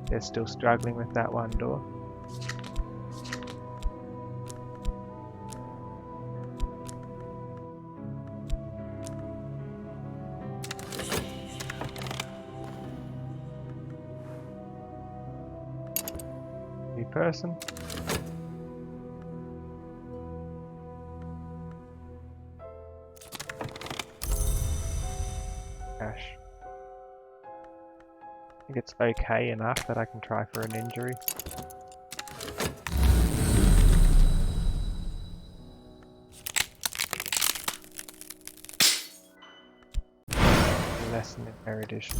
They're still struggling with that one door. New person. Cash. I think it's okay enough that I can try for an injury. Lesson in erudition.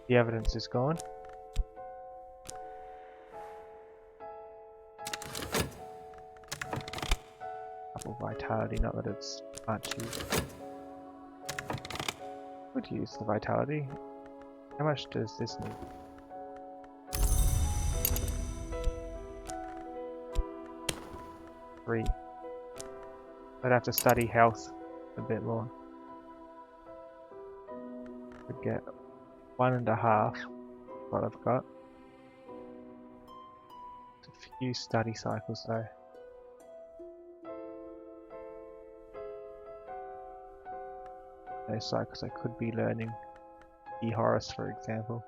The evidence is gone. Couple vitality, not that it's much use. Would use the vitality. How much does this need? 3. I'd have to study health a bit more. Could get 1.5. What I've got. It's a few study cycles though. Those cycles I could be learning E Horus, for example.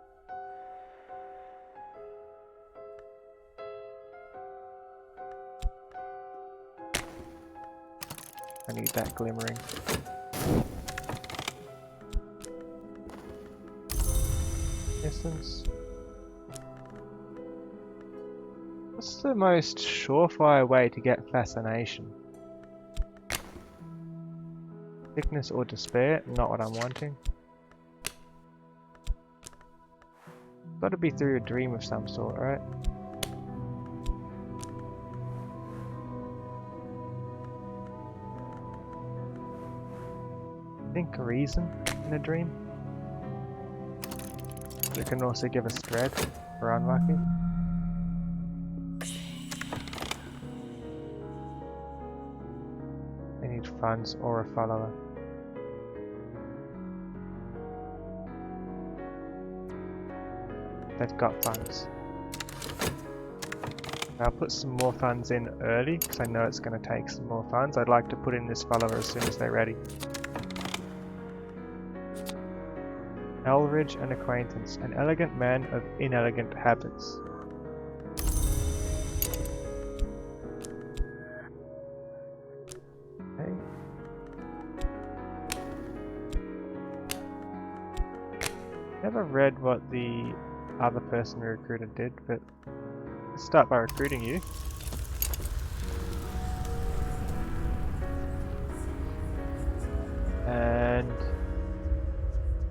I need that glimmering. Essence. What's the most surefire way to get fascination? Sickness or despair? Not what I'm wanting. Gotta be through a dream of some sort, right? Think reason in a dream. It can also give us dread for unlucky. They need funds or a follower. They've got funds. I'll put some more funds in early because I know it's going to take some more funds. I'd like to put in this follower as soon as they're ready. Elridge, an acquaintance, an elegant man of inelegant habits. Okay. Never read what the other person we recruited did, but let's start by recruiting you. And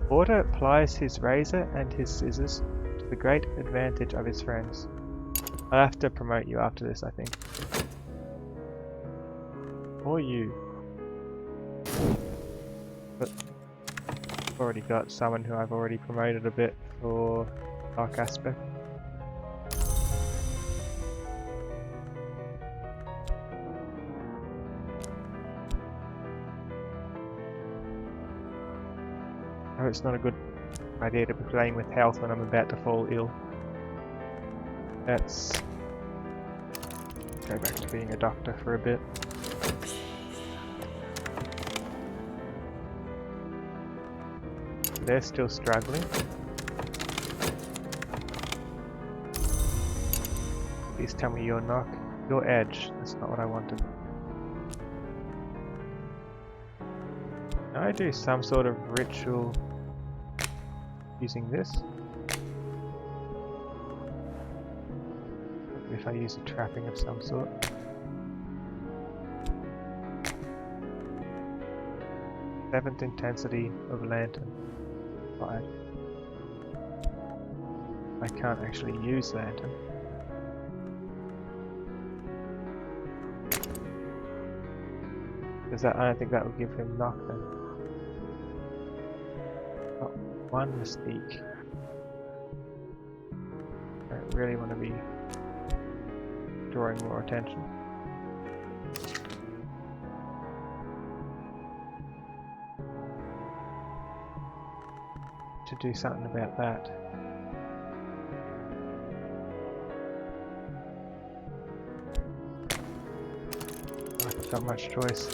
Porter plies his razor and his scissors to the great advantage of his friends. I'll have to promote you after this, I think. Or you. But I've already got someone who I've already promoted a bit for Dark Aspect. Oh, it's not a good idea to be playing with health when I'm about to fall ill. Let's go back to being a doctor for a bit. They're still struggling. Please tell me you're knock. Your edge. That's not what I wanted. Can I do some sort of ritual using this? If I use a trapping of some sort. Seventh intensity of lantern. Fired. I can't actually use lantern. Does that? I don't think that will give him knock then. Not one mystique. I don't really want to be drawing more attention. To do something about that. I haven't got much choice.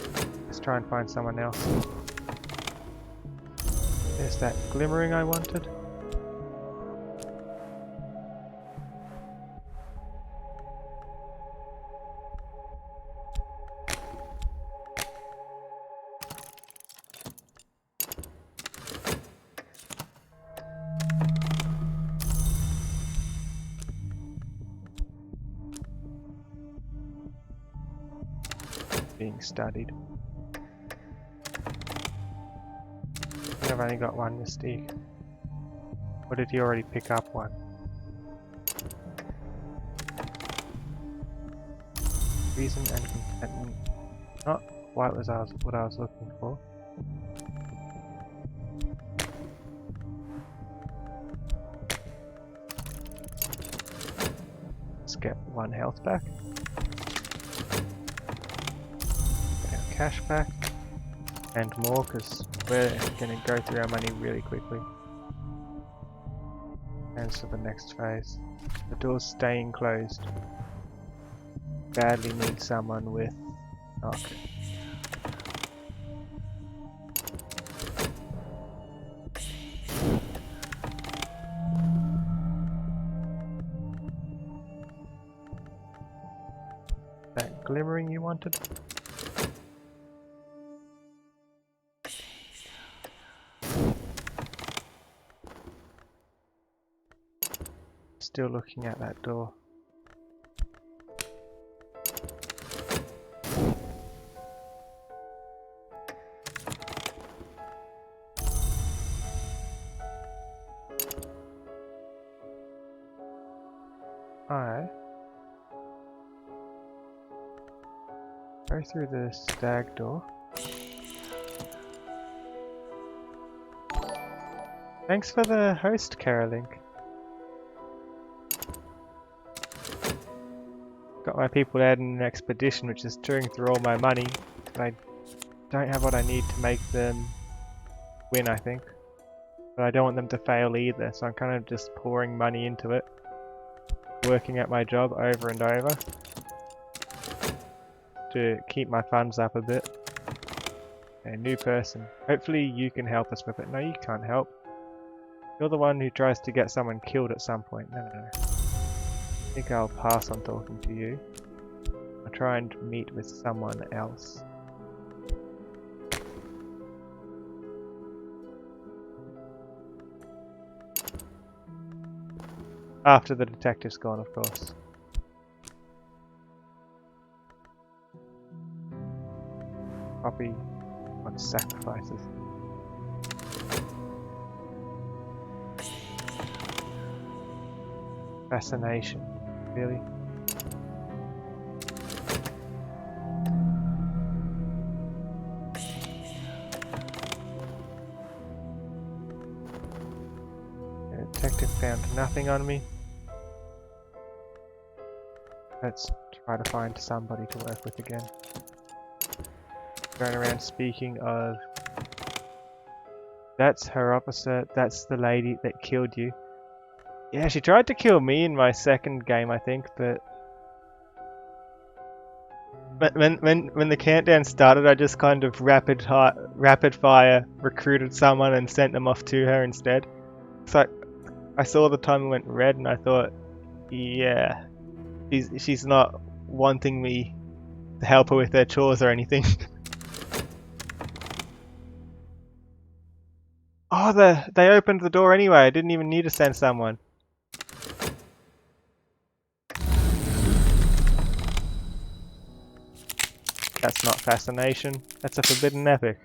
Let's try and find someone else. There's that glimmering I wanted. Being studied. I've only got one mystique. Or did he already pick up one? Reason and contentment. Not quite what I was looking for. Let's get 1 health back. Get our cash back. And more, because we're going to go through our money really quickly. And to the next phase. The door's staying closed. Badly need someone with... Okay. That glimmering you wanted? Still looking at that door. I go through the stag door. Thanks for the host, Carolink. Got my people out in an expedition which is chewing through all my money, but I don't have what I need to make them win, I think. But I don't want them to fail either, so I'm kind of just pouring money into it. Working at my job over and over to keep my funds up a bit. A new person. Hopefully you can help us with it. No, you can't help. You're the one who tries to get someone killed at some point. No. I think I'll pass on talking to you. I'll try and meet with someone else. After the detective's gone, of course. Copy on sacrifices. Fascination. Really? The detective found nothing on me. Let's try to find somebody to work with again. Going around speaking of... That's her officer, that's the lady that killed you. Yeah, she tried to kill me in my second game, I think, but when the countdown started, I just kind of rapid fire recruited someone and sent them off to her instead. So I saw the timer went red and I thought, yeah, she's not wanting me to help her with her chores or anything. Oh, they opened the door anyway. I didn't even need to send someone. That's not fascination. That's a forbidden epic.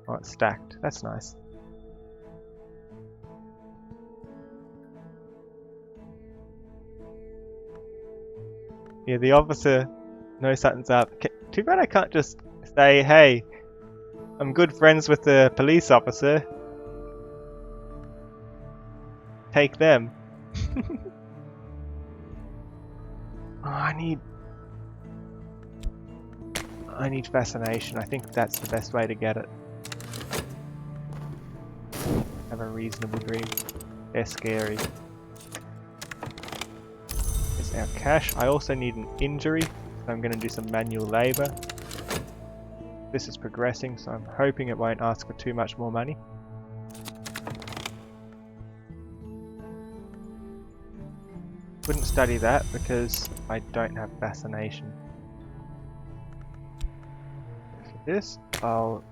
Oh, it's stacked. That's nice. Yeah, the officer knows something's up. Too bad I can't just say, hey, I'm good friends with the police officer. Take them. Oh, I need fascination. I think that's the best way to get it. Have a reasonable dream. They're scary. There's our cash. I also need an injury, so I'm going to do some manual labor. This is progressing, so I'm hoping it won't ask for too much more money. Wouldn't study that because I don't have fascination. For this, I'll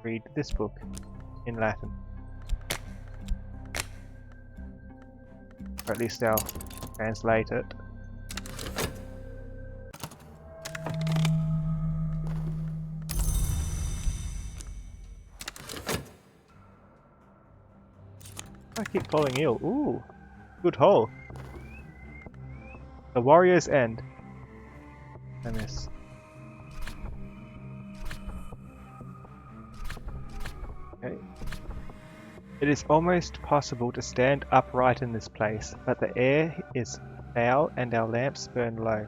read this book in Latin. Or at least I'll translate it. I keep falling ill? Ooh, good hole. The Warrior's End. I miss. Okay. It is almost possible to stand upright in this place, but the air is foul and our lamps burn low.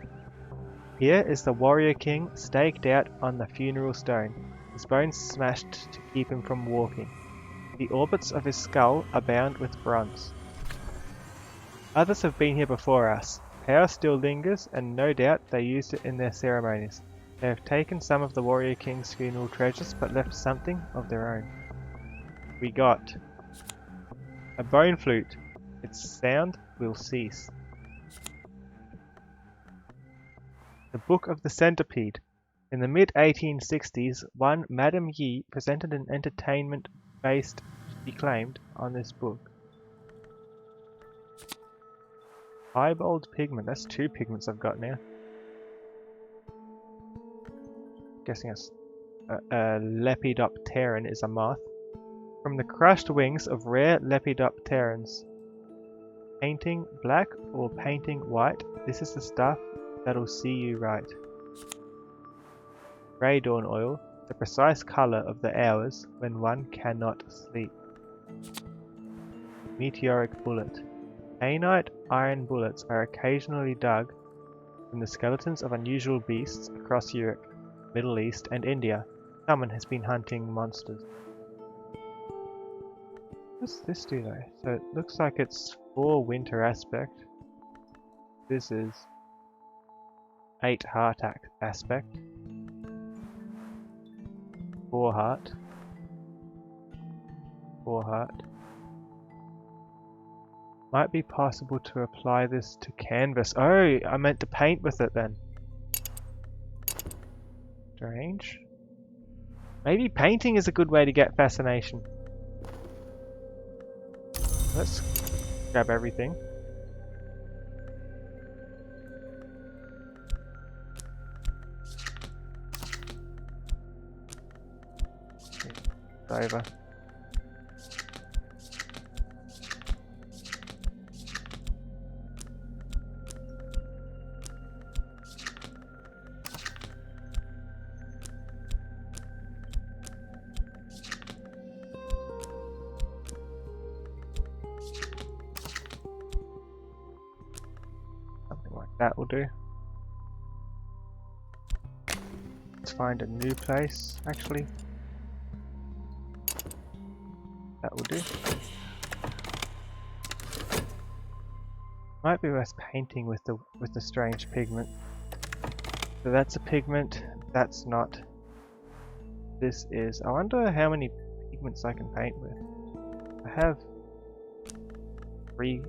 Here is the warrior king staked out on the funeral stone, his bones smashed to keep him from walking. The orbits of his skull are bound with bronze. Others have been here before us. Power still lingers, and no doubt they used it in their ceremonies. They have taken some of the warrior king's funeral treasures, but left something of their own. We got a bone flute. Its sound will cease. The Book of the Centipede. In the mid-1860s, one Madame Yi presented an entertainment based, she claimed, on this book. Piebald pigment. That's 2 pigments I've got now. Guessing a Lepidopteran is a moth. From the crushed wings of rare Lepidopterans. Painting black or painting white, this is the stuff that'll see you right. Grey dawn oil, the precise colour of the hours when one cannot sleep. Meteoric bullet. Aenite iron bullets are occasionally dug from the skeletons of unusual beasts across Europe, Middle East and India. Someone has been hunting monsters. What does this do though? So it looks like it's 4 winter aspect. This is 8 heart aspect. 4 heart. 4 heart. Might be possible to apply this to canvas. Oh, I meant to paint with it then. Strange. Maybe painting is a good way to get fascination. Let's grab everything. Over. Something like that will do. Let's find a new place, actually. That will do. Might be worth painting with the strange pigment. So that's a pigment. That's not. This is. I wonder how many pigments I can paint with. I have 3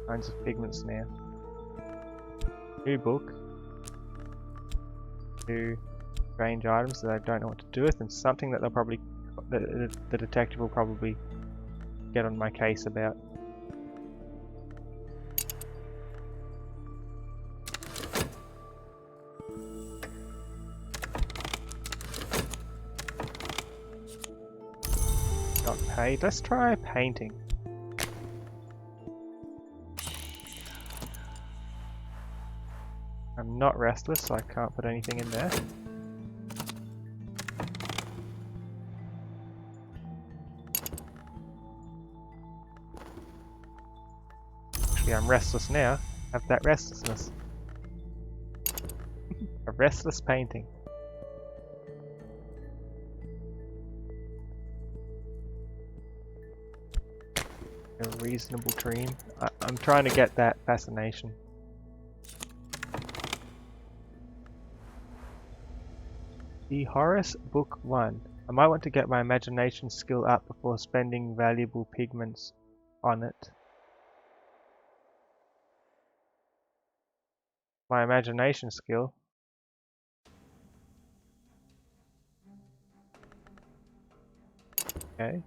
kinds of pigments now. New book. 2 strange items that I don't know what to do with, and something that they'll probably. The detective will probably get on my case about. Not paid. Let's try painting. I'm not restless, so I can't put anything in there. I'm restless now. Have that restlessness. A restless painting. A reasonable dream. I'm trying to get that fascination. The Horace Book 1. I might want to get my imagination skill up before spending valuable pigments on it. My imagination skill. Okay.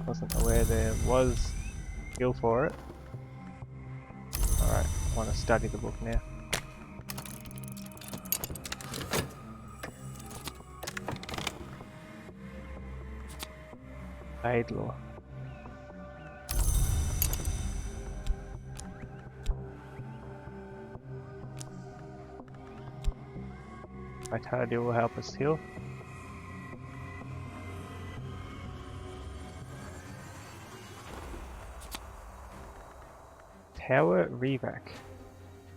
Wasn't aware there was skill for it. Alright, I want to study the book now. Laidlaw. Vitality will help us heal. Tower Revac.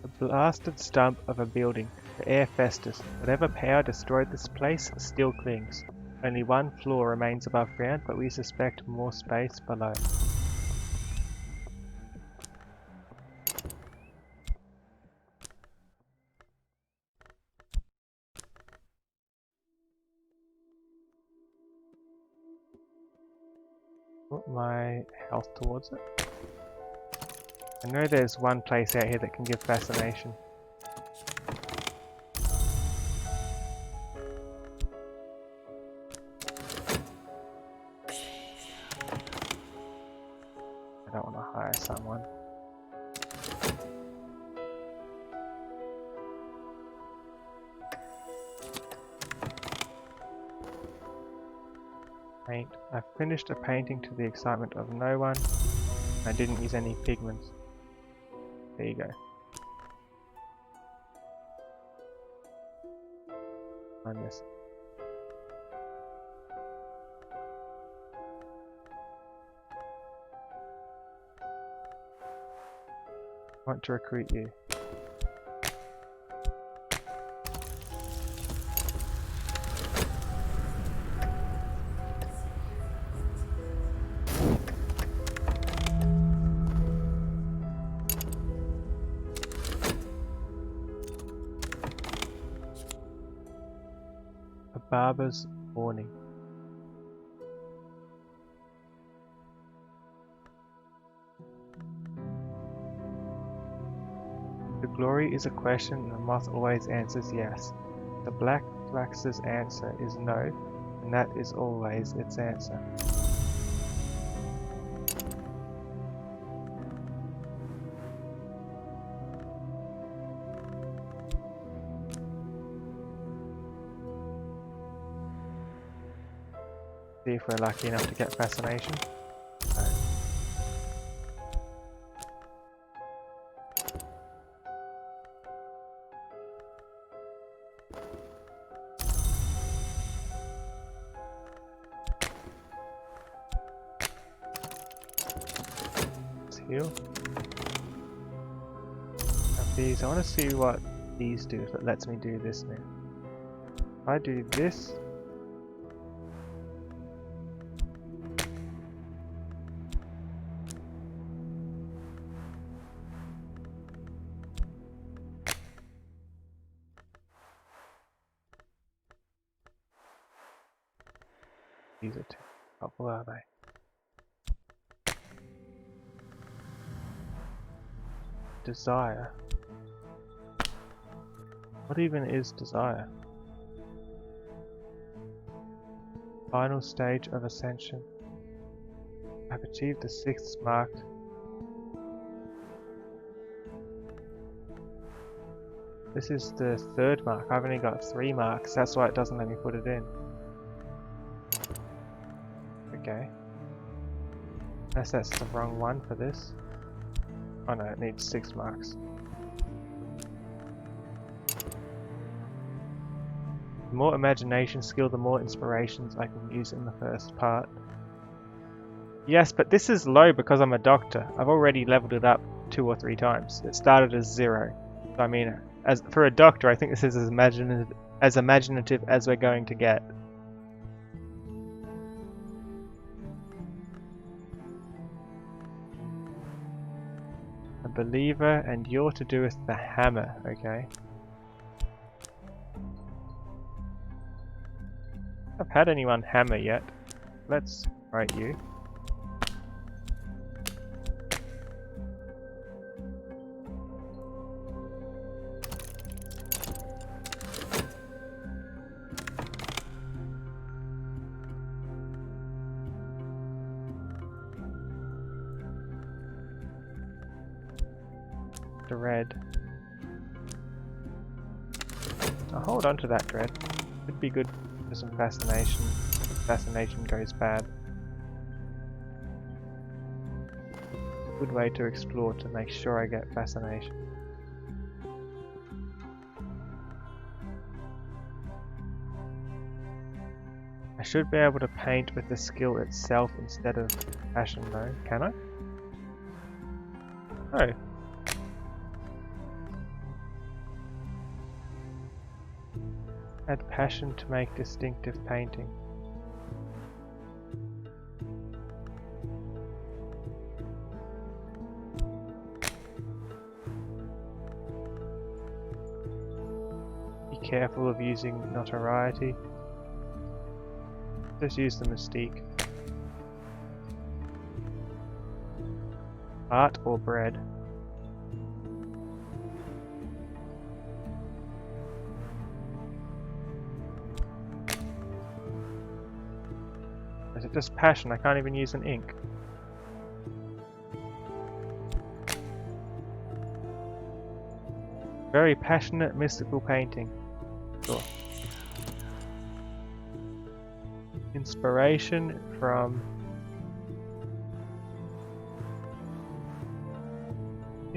A blasted stump of a building. The air festers. Whatever power destroyed this place still clings. Only one floor remains above ground, but we suspect more space below. Put my health towards it. I know there's one place out here that can give fascination. I don't want to hire someone. Paint. I finished a painting to the excitement of no one. I didn't use any pigments. There you go. I miss it. I want to recruit you. A barber's warning. The glory is a question and the moth always answers yes. The black flax's answer is no, and that is always its answer. See if we're lucky enough to get fascination. No. Let's heal. Now these, I want to see what these do if it lets me do this now. If I do this, these are too helpful, are they? Desire. What even is desire? Final stage of ascension. I've achieved the 6th mark. This is the 3rd mark. I've only got 3 marks. That's why it doesn't let me put it in. Okay. Unless that's the wrong one for this. Oh no, it needs 6 marks. The more imagination skill, the more inspirations I can use in the first part. Yes, but this is low because I'm a doctor. I've already leveled it up 2 or 3 times. It started as 0. So I mean, as for a doctor, I think this is as imaginative as we're going to get. A believer, and you're to do with the hammer, okay? I've had anyone hammer yet. Let's write you. Dread. I'll hold on to that dread. Could be good for some fascination. If fascination goes bad. Good way to explore to make sure I get fascination. I should be able to paint with the skill itself instead of passion though, can I? No. Add passion to make distinctive painting. Be careful of using notoriety. Just use the mystique. Art or bread? Is it just passion? I can't even use an ink. Very passionate mystical painting. Sure. Inspiration from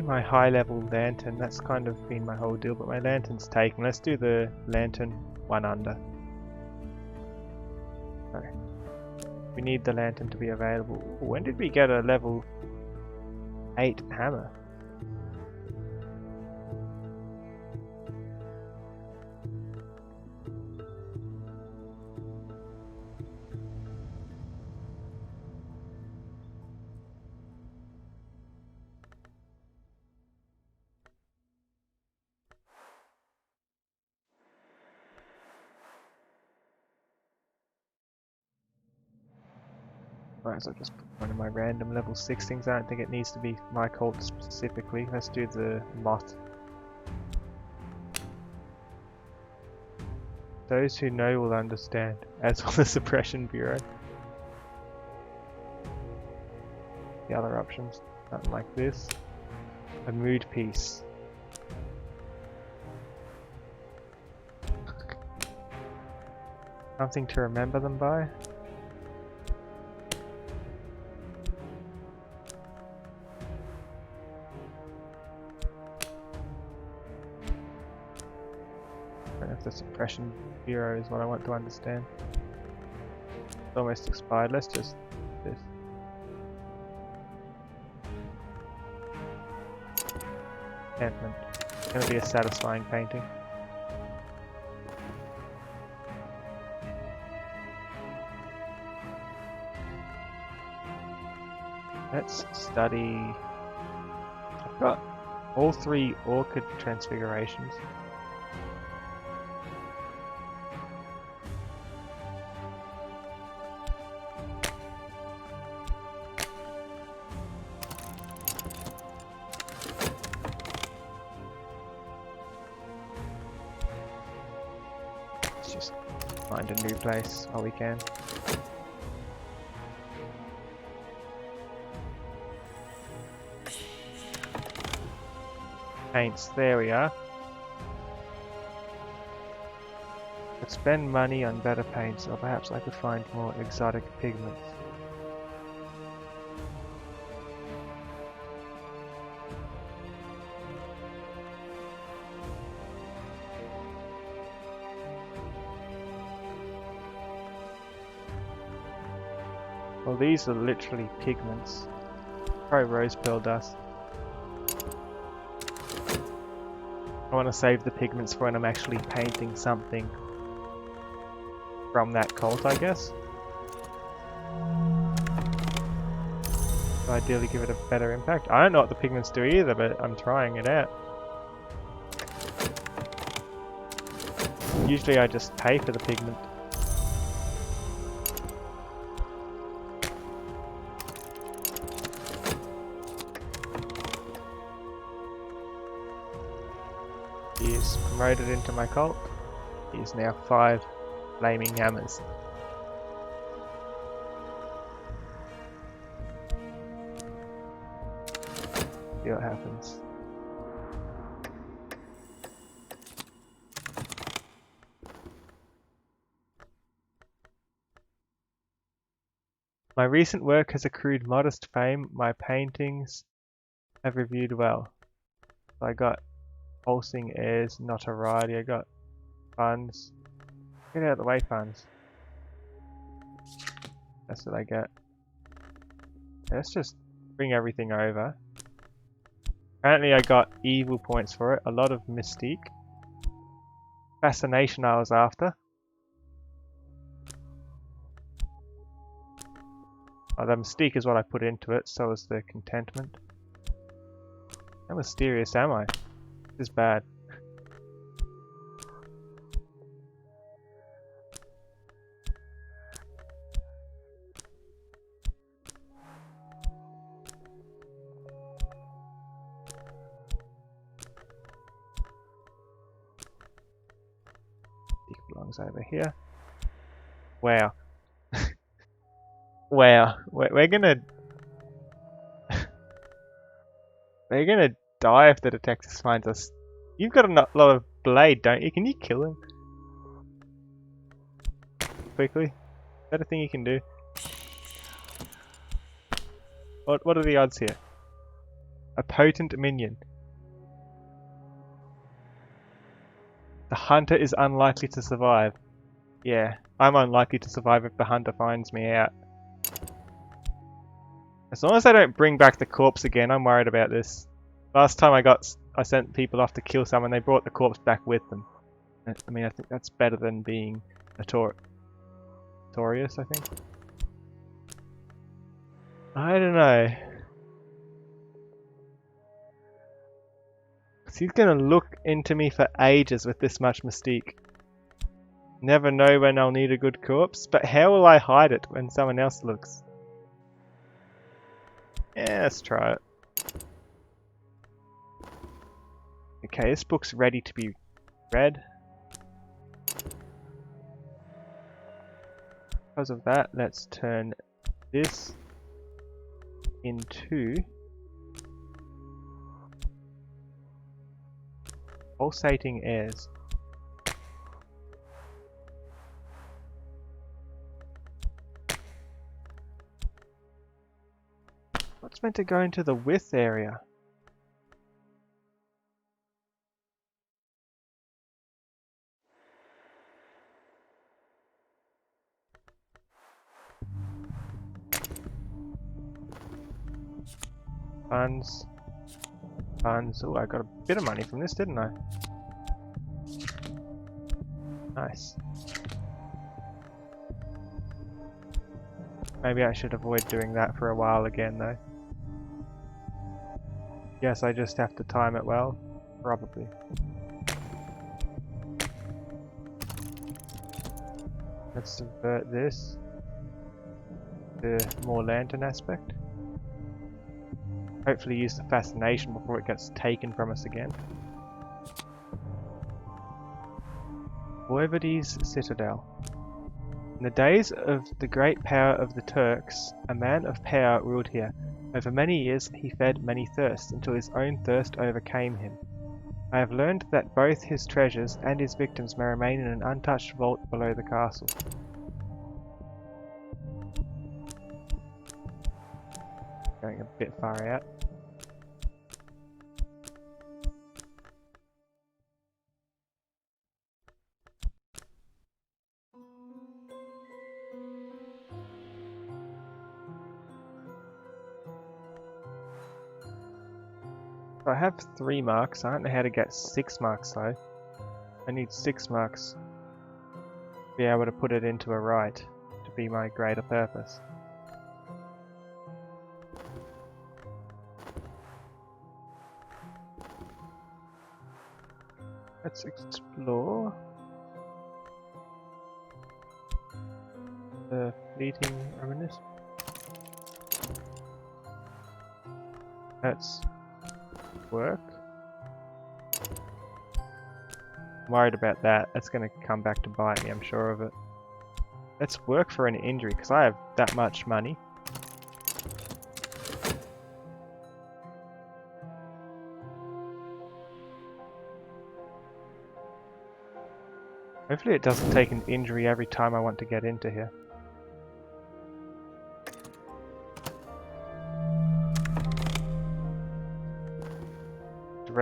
my high level lantern. That's kind of been my whole deal, but my lantern's taken. Let's do the lantern one under. Okay. We need the lantern to be available. When did we get a level 8 hammer? Right, so I'll just put one of my random level 6 things. I don't think it needs to be my cult specifically. Let's do the moth. Those who know will understand, as will the suppression bureau. The other options, something like this. A mood piece. Something to remember them by. The suppression bureau is what I want to understand. It's almost expired. Let's just do this. Enchantment. It's going to be a satisfying painting. Let's study. I've got all 3 orchid transfigurations. Just find a new place while we can. Paints, there we are. Could spend money on better paints, or perhaps I could find more exotic pigments. Well, these are literally pigments. Try rose pearl dust. I want to save the pigments for when I'm actually painting something from that cult, I guess. So ideally give it a better impact. I don't know what the pigments do either, but I'm trying it out. Usually I just pay for the pigment. He is promoted into my cult. He is now 5 flaming hammers. See what happens. My recent work has accrued modest fame. My paintings have reviewed well. So I got pulsing airs, notoriety. I got funds. Get out of the way, funds. That's what I get. Let's just bring everything over. Apparently I got evil points for it. A lot of mystique. Fascination I was after. Oh, the mystique is what I put into it, so is the contentment. How mysterious am I? This is bad. Mystique belongs over here. Wow. Wow. We're gonna... We're gonna die if the detective finds us. You've got a lot of blade, don't you? Can you kill him? Quickly? Is that a thing you can do? What are the odds here? A potent minion. The hunter is unlikely to survive. Yeah, I'm unlikely to survive if the hunter finds me out. As long as I don't bring back the corpse again, I'm worried about this. Last time I sent people off to kill someone, they brought the corpse back with them. I mean, I think that's better than being notorious, I think. I don't know. He's gonna look into me for ages with this much mystique. Never know when I'll need a good corpse, but how will I hide it when someone else looks? Yeah, let's try it. Okay, this book's ready to be read. Because of that, let's turn this into pulsating airs. What's meant to go into the width area? Funds. Funds. Oh, I got a bit of money from this, didn't I? Nice. Maybe I should avoid doing that for a while again, though. Yes, I just have to time it well. Probably. Let's subvert this. The more lantern aspect. Hopefully use the fascination before it gets taken from us again. Voivode's Citadel. In the days of the great power of the Turks, a man of power ruled here. Over many years he fed many thirsts, until his own thirst overcame him. I have learned that both his treasures and his victims may remain in an untouched vault below the castle. Going a bit far out. So I have 3 marks. I don't know how to get 6 marks though. I need 6 marks to be able to put it into a right to be my greater purpose. Let's explore the fleeting reminiscence. Let's work. I'm worried about that. That's going to come back to bite me, I'm sure of it. Let's work for an injury, because I have that much money. Hopefully it doesn't take an injury every time I want to get into here.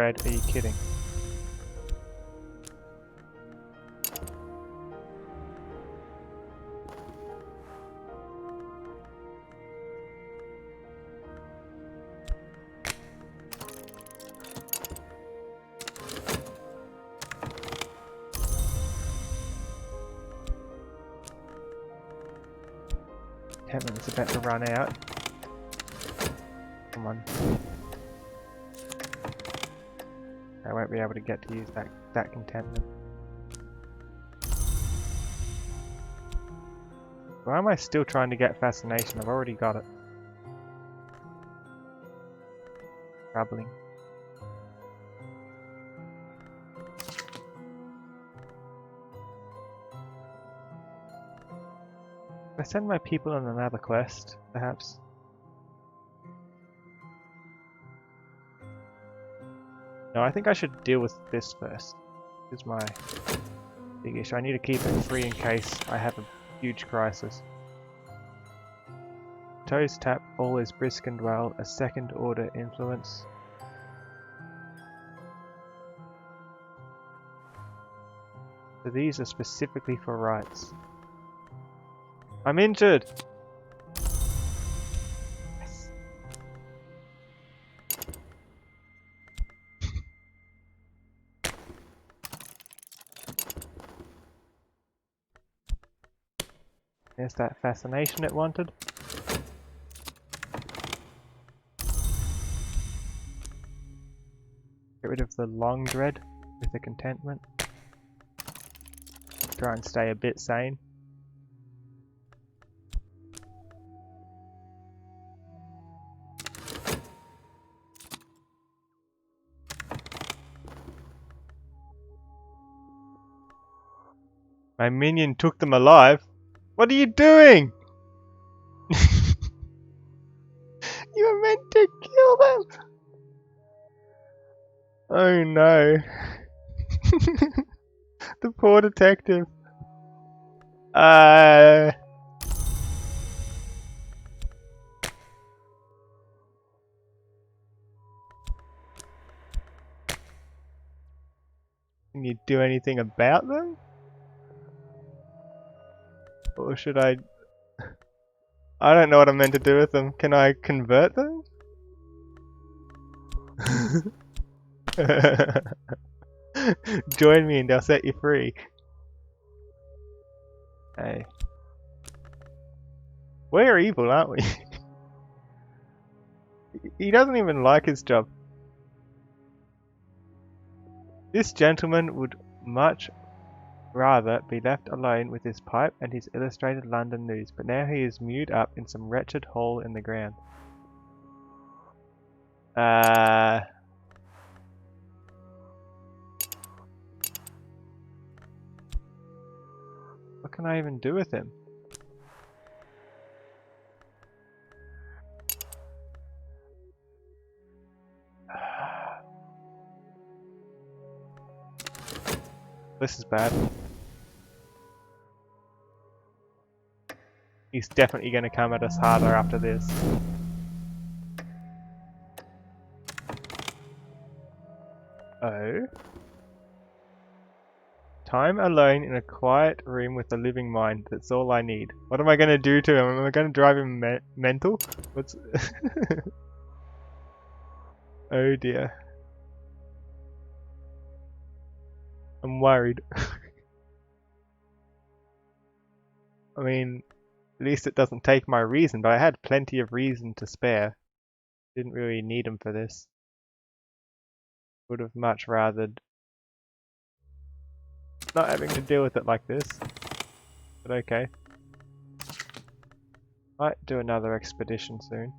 upgrade? Are you kidding? Contentment's about to run out. Come on. I won't be able to get to use that contentment. Why am I still trying to get fascination? I've already got it. Troubling. I send my people on another quest, perhaps. No, I think I should deal with this first. This is my big issue. I need to keep it free in case I have a huge crisis. Toes tap, all is brisk and well, a second order influence. So these are specifically for rights. I'm injured! Yes. There's that fascination it wanted. Get rid of the long dread with the contentment. Try and stay a bit sane. My minion took them alive. What are you doing? You were meant to kill them. Oh no. The poor detective. Can you do anything about them? Or should I... I don't know what I'm meant to do with them. Can I convert them? Join me and I'll set you free. Hey. We're evil, aren't we? He doesn't even like his job. This gentleman would much rather be left alone with his pipe and his illustrated London news, but now he is mewed up in some wretched hole in the ground. What can I even do with him? This is bad. He's definitely going to come at us harder after this. Oh. Time alone in a quiet room with a living mind. That's all I need. What am I going to do to him? Am I going to drive him mental? What's... Oh dear. I'm worried. I mean, at least it doesn't take my reason, but I had plenty of reason to spare. Didn't really need him for this. Would have much rathered not having to deal with it like this. But okay. Might do another expedition soon.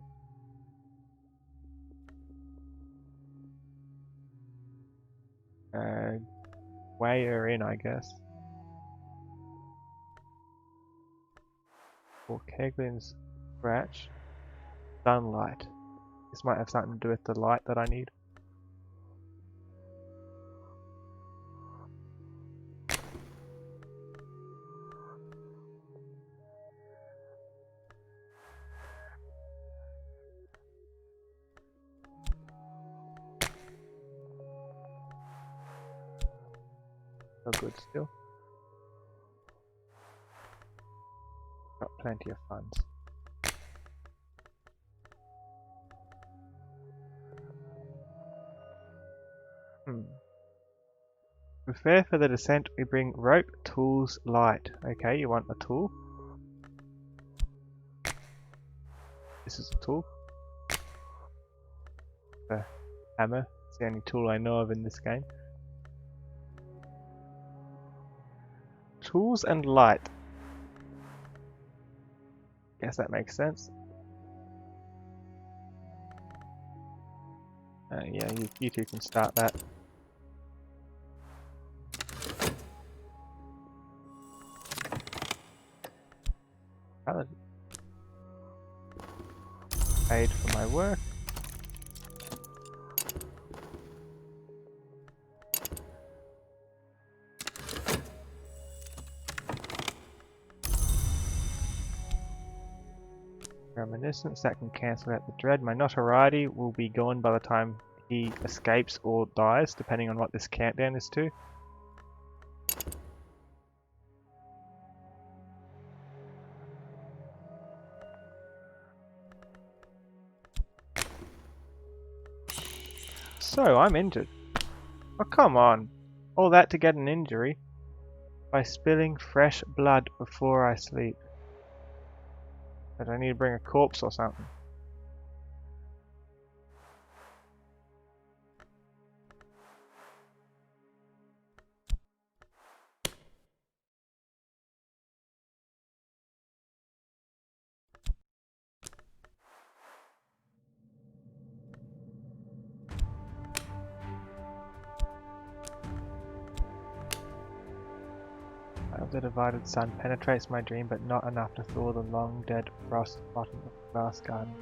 Way her in, I guess. Or Keglin's scratch. Sunlight. This might have something to do with the light that I need. Oh good still. Got plenty of funds. Prepare for the descent, we bring rope, tools, light. Okay, you want a tool? This is a tool. A hammer. It's the only tool I know of in this game. Tools and light. Guess that makes sense. Yeah, you two can start that. Paid for my work. Reminiscence, that can cancel out the dread. My notoriety will be gone by the time he escapes or dies, depending on what this countdown is to. So, I'm injured. Oh, come on. All that to get an injury? By spilling fresh blood before I sleep. But I need to bring a corpse or something. The divided sun penetrates my dream, but not enough to thaw the long dead frost bottom of the grass garden.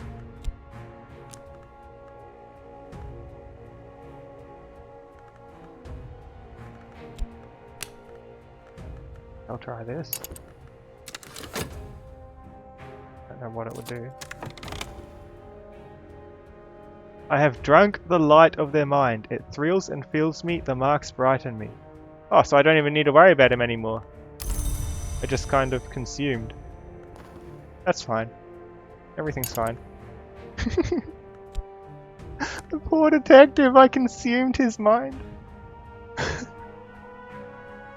I'll try this. Don't know what it would do. I have drunk the light of their mind. It thrills and fills me, the marks brighten me. Oh, so I don't even need to worry about him anymore. I just kind of consumed. That's fine. Everything's fine. The poor detective, I consumed his mind.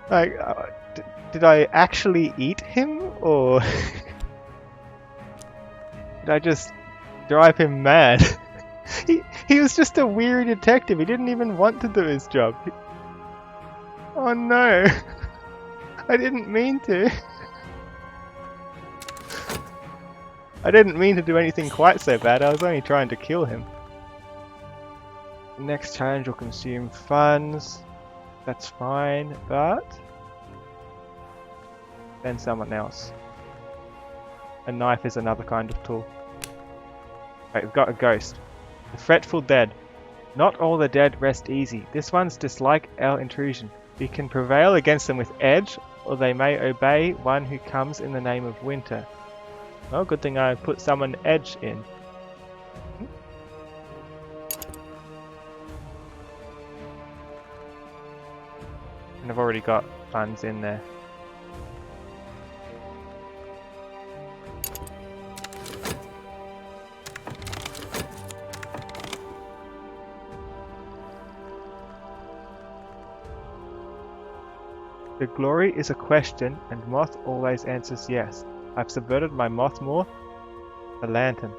Like, did I actually eat him, or did I just drive him mad? He was just a weary detective, he didn't even want to do his job. Oh no! I didn't mean to. I didn't mean to do anything quite so bad, I was only trying to kill him. The next challenge will consume funds. That's fine, but then someone else. A knife is another kind of tool. Wait, we've got a ghost. The fretful dead. Not all the dead rest easy. This one's dislike our intrusion. We can prevail against them with edge, or they may obey one who comes in the name of winter. Well, good thing I put someone edge in. And I've already got funds in there. The glory is a question, and Moth always answers yes. I've subverted my Moth more, the lantern.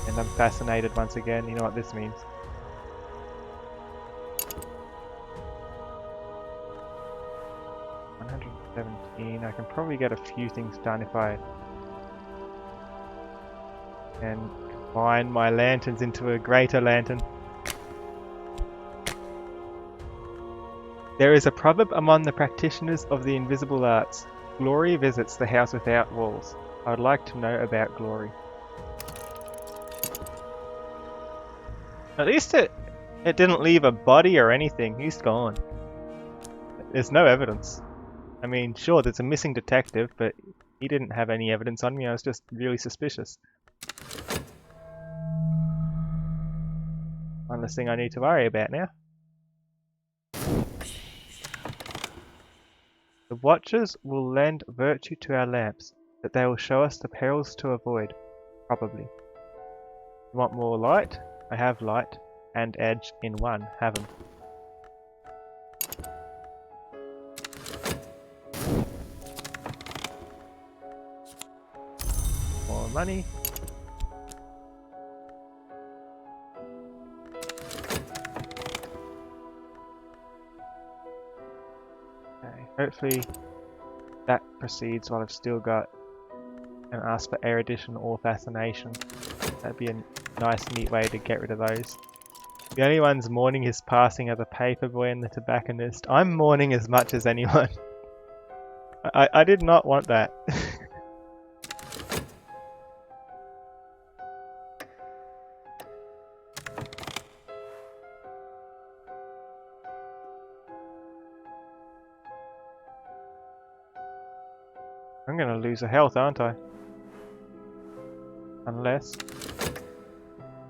And I'm fascinated once again, you know what this means. I can probably get a few things done if I can combine my lanterns into a greater lantern. There is a proverb among the practitioners of the invisible arts. Glory visits the house without walls. I would like to know about glory. At least it didn't leave a body or anything. He's gone. There's no evidence. I mean, sure, there's a missing detective, but he didn't have any evidence on me. I was just really suspicious. One less thing I need to worry about now. The watchers will lend virtue to our lamps, that they will show us the perils to avoid. Probably. You want more light? I have light and edge in one. Have 'em. More money. Okay, hopefully that proceeds while I've still got an ask for erudition or fascination. That'd be a nice neat way to get rid of those. The only ones mourning his passing are the paperboy and the tobacconist. I'm mourning as much as anyone. I did not want that. I'm gonna lose a health, aren't I? Unless...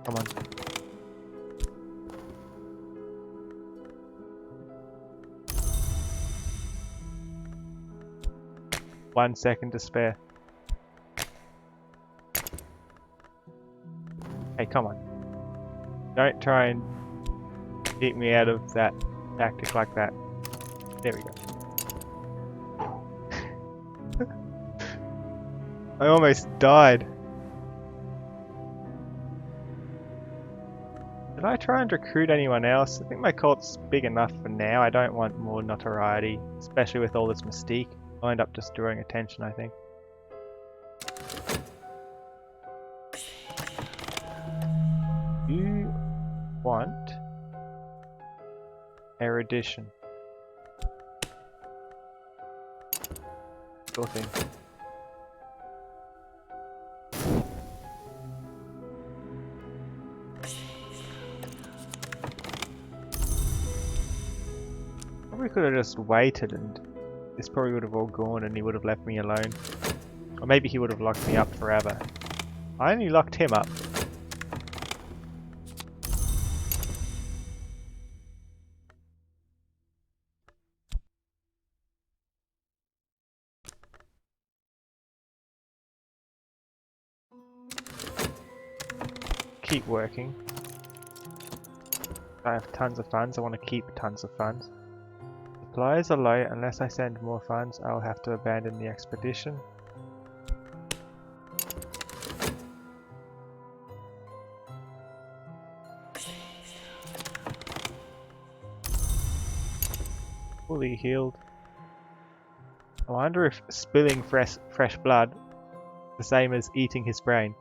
Come on. One second to spare. Hey, come on. Don't try and keep me out of that tactic like that. There we go. I almost died. Did I try and recruit anyone else? I think my cult's big enough for now. I don't want more notoriety, especially with all this mystique. I'll end up just drawing attention, I think. You want erudition. Sure thing. Probably could have just waited and this probably would have all gone and he would have left me alone. Or maybe he would have locked me up forever. I only locked him up. Keep working. I have tons of funds, I want to keep tons of funds. Supplies are low, unless I send more funds I'll have to abandon the expedition. Fully healed. I wonder if spilling fresh blood is the same as eating his brain.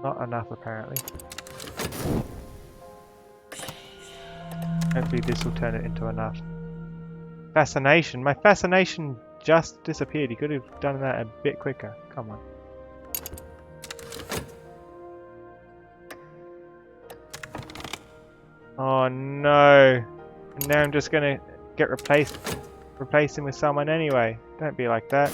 Not enough apparently. Hopefully this will turn it into enough. Fascination? My fascination just disappeared. He could have done that a bit quicker. Come on. Oh no. And now I'm just gonna get replace him with someone anyway. Don't be like that.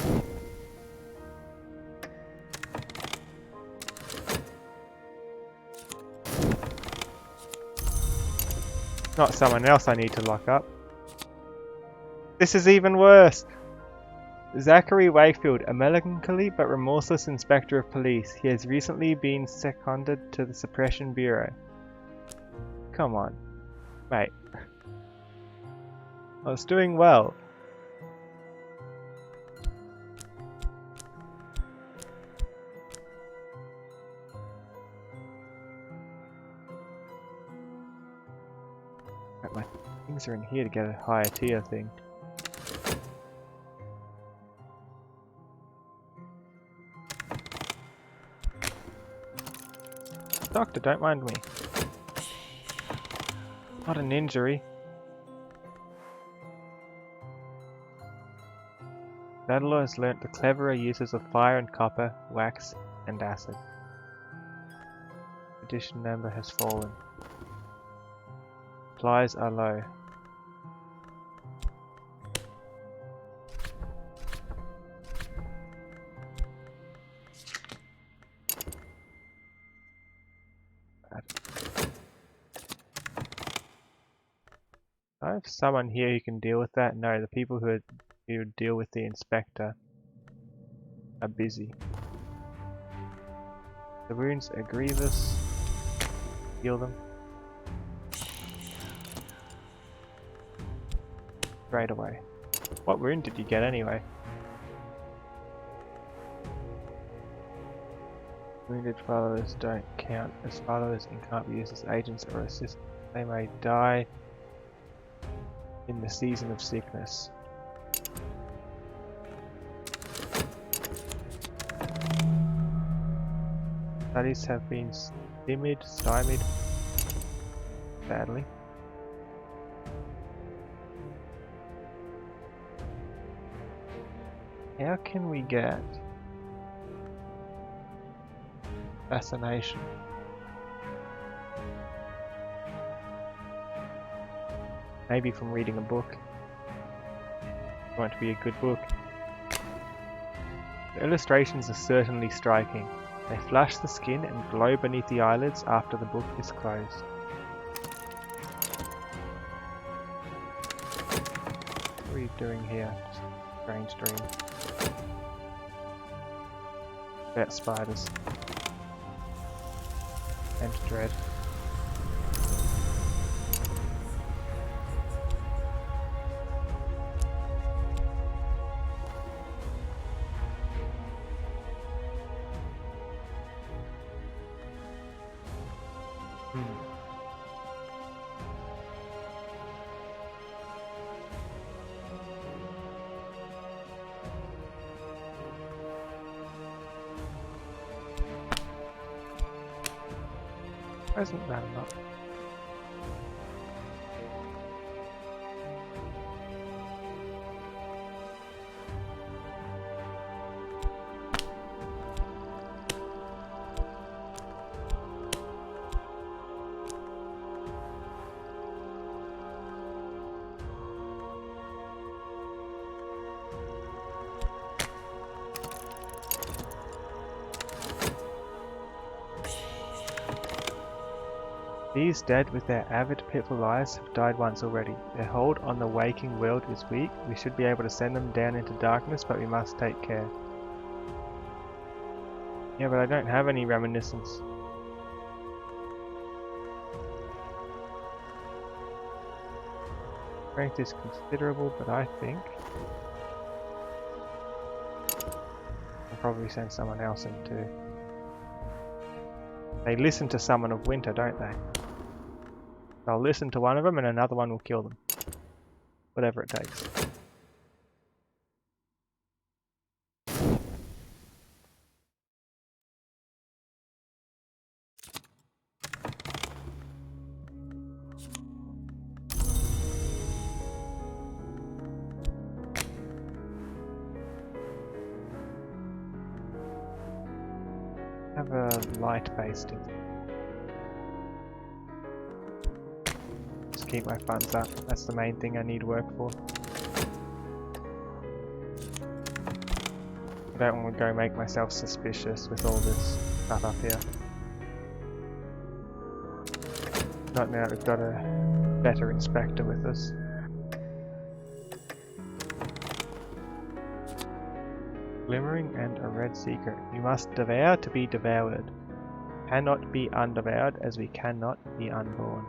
Not someone else I need to lock up. This is even worse! Zachary Wakefield, a melancholy but remorseless inspector of police. He has recently been seconded to the Suppression Bureau. Come on, mate. I was doing well. My things are in here to get a higher tier thing. Doctor, don't mind me. Not an injury. Nadler has learnt the cleverer uses of fire and copper, wax and acid. competition number has fallen. Supplies are low. I have someone here who can deal with that. No, the people who deal with the inspector are busy. The wounds are grievous. Heal them. Straight away. What wound did you get anyway? Wounded followers don't count as followers and can't be used as agents or assistants. They may die in the season of sickness. Studies have been stymied badly. How can we get fascination? Maybe from reading a book. It's going to be a good book. The illustrations are certainly striking. They flush the skin and glow beneath the eyelids after the book is closed. What are you doing here? Strange dream. About spiders. And dread. Why isn't that enough? These dead with their avid pitful eyes have died once already. Their hold on the waking world is weak. We should be able to send them down into darkness, but we must take care. Yeah, but I don't have any reminiscence. Strength is considerable, but I think I'll probably send someone else in too. They listen to Summon of Winter, don't they? I'll listen to one of them and another one will kill them. Whatever it takes. Have a light-based. Just keep my funds up. That's the main thing I need work for. I don't want to go make myself suspicious with all this stuff up here. Not now we've got a better inspector with us. Glimmering and a red secret. We must devour to be devoured. Cannot be undevoured as we cannot be unborn.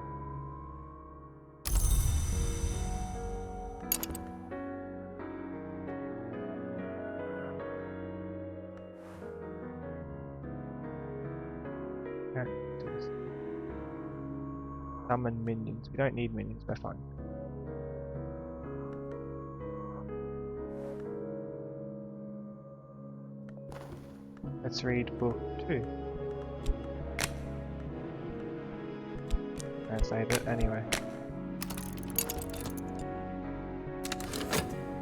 Summon minions. We don't need minions, we're fine. Let's read book 2. I'll save it anyway.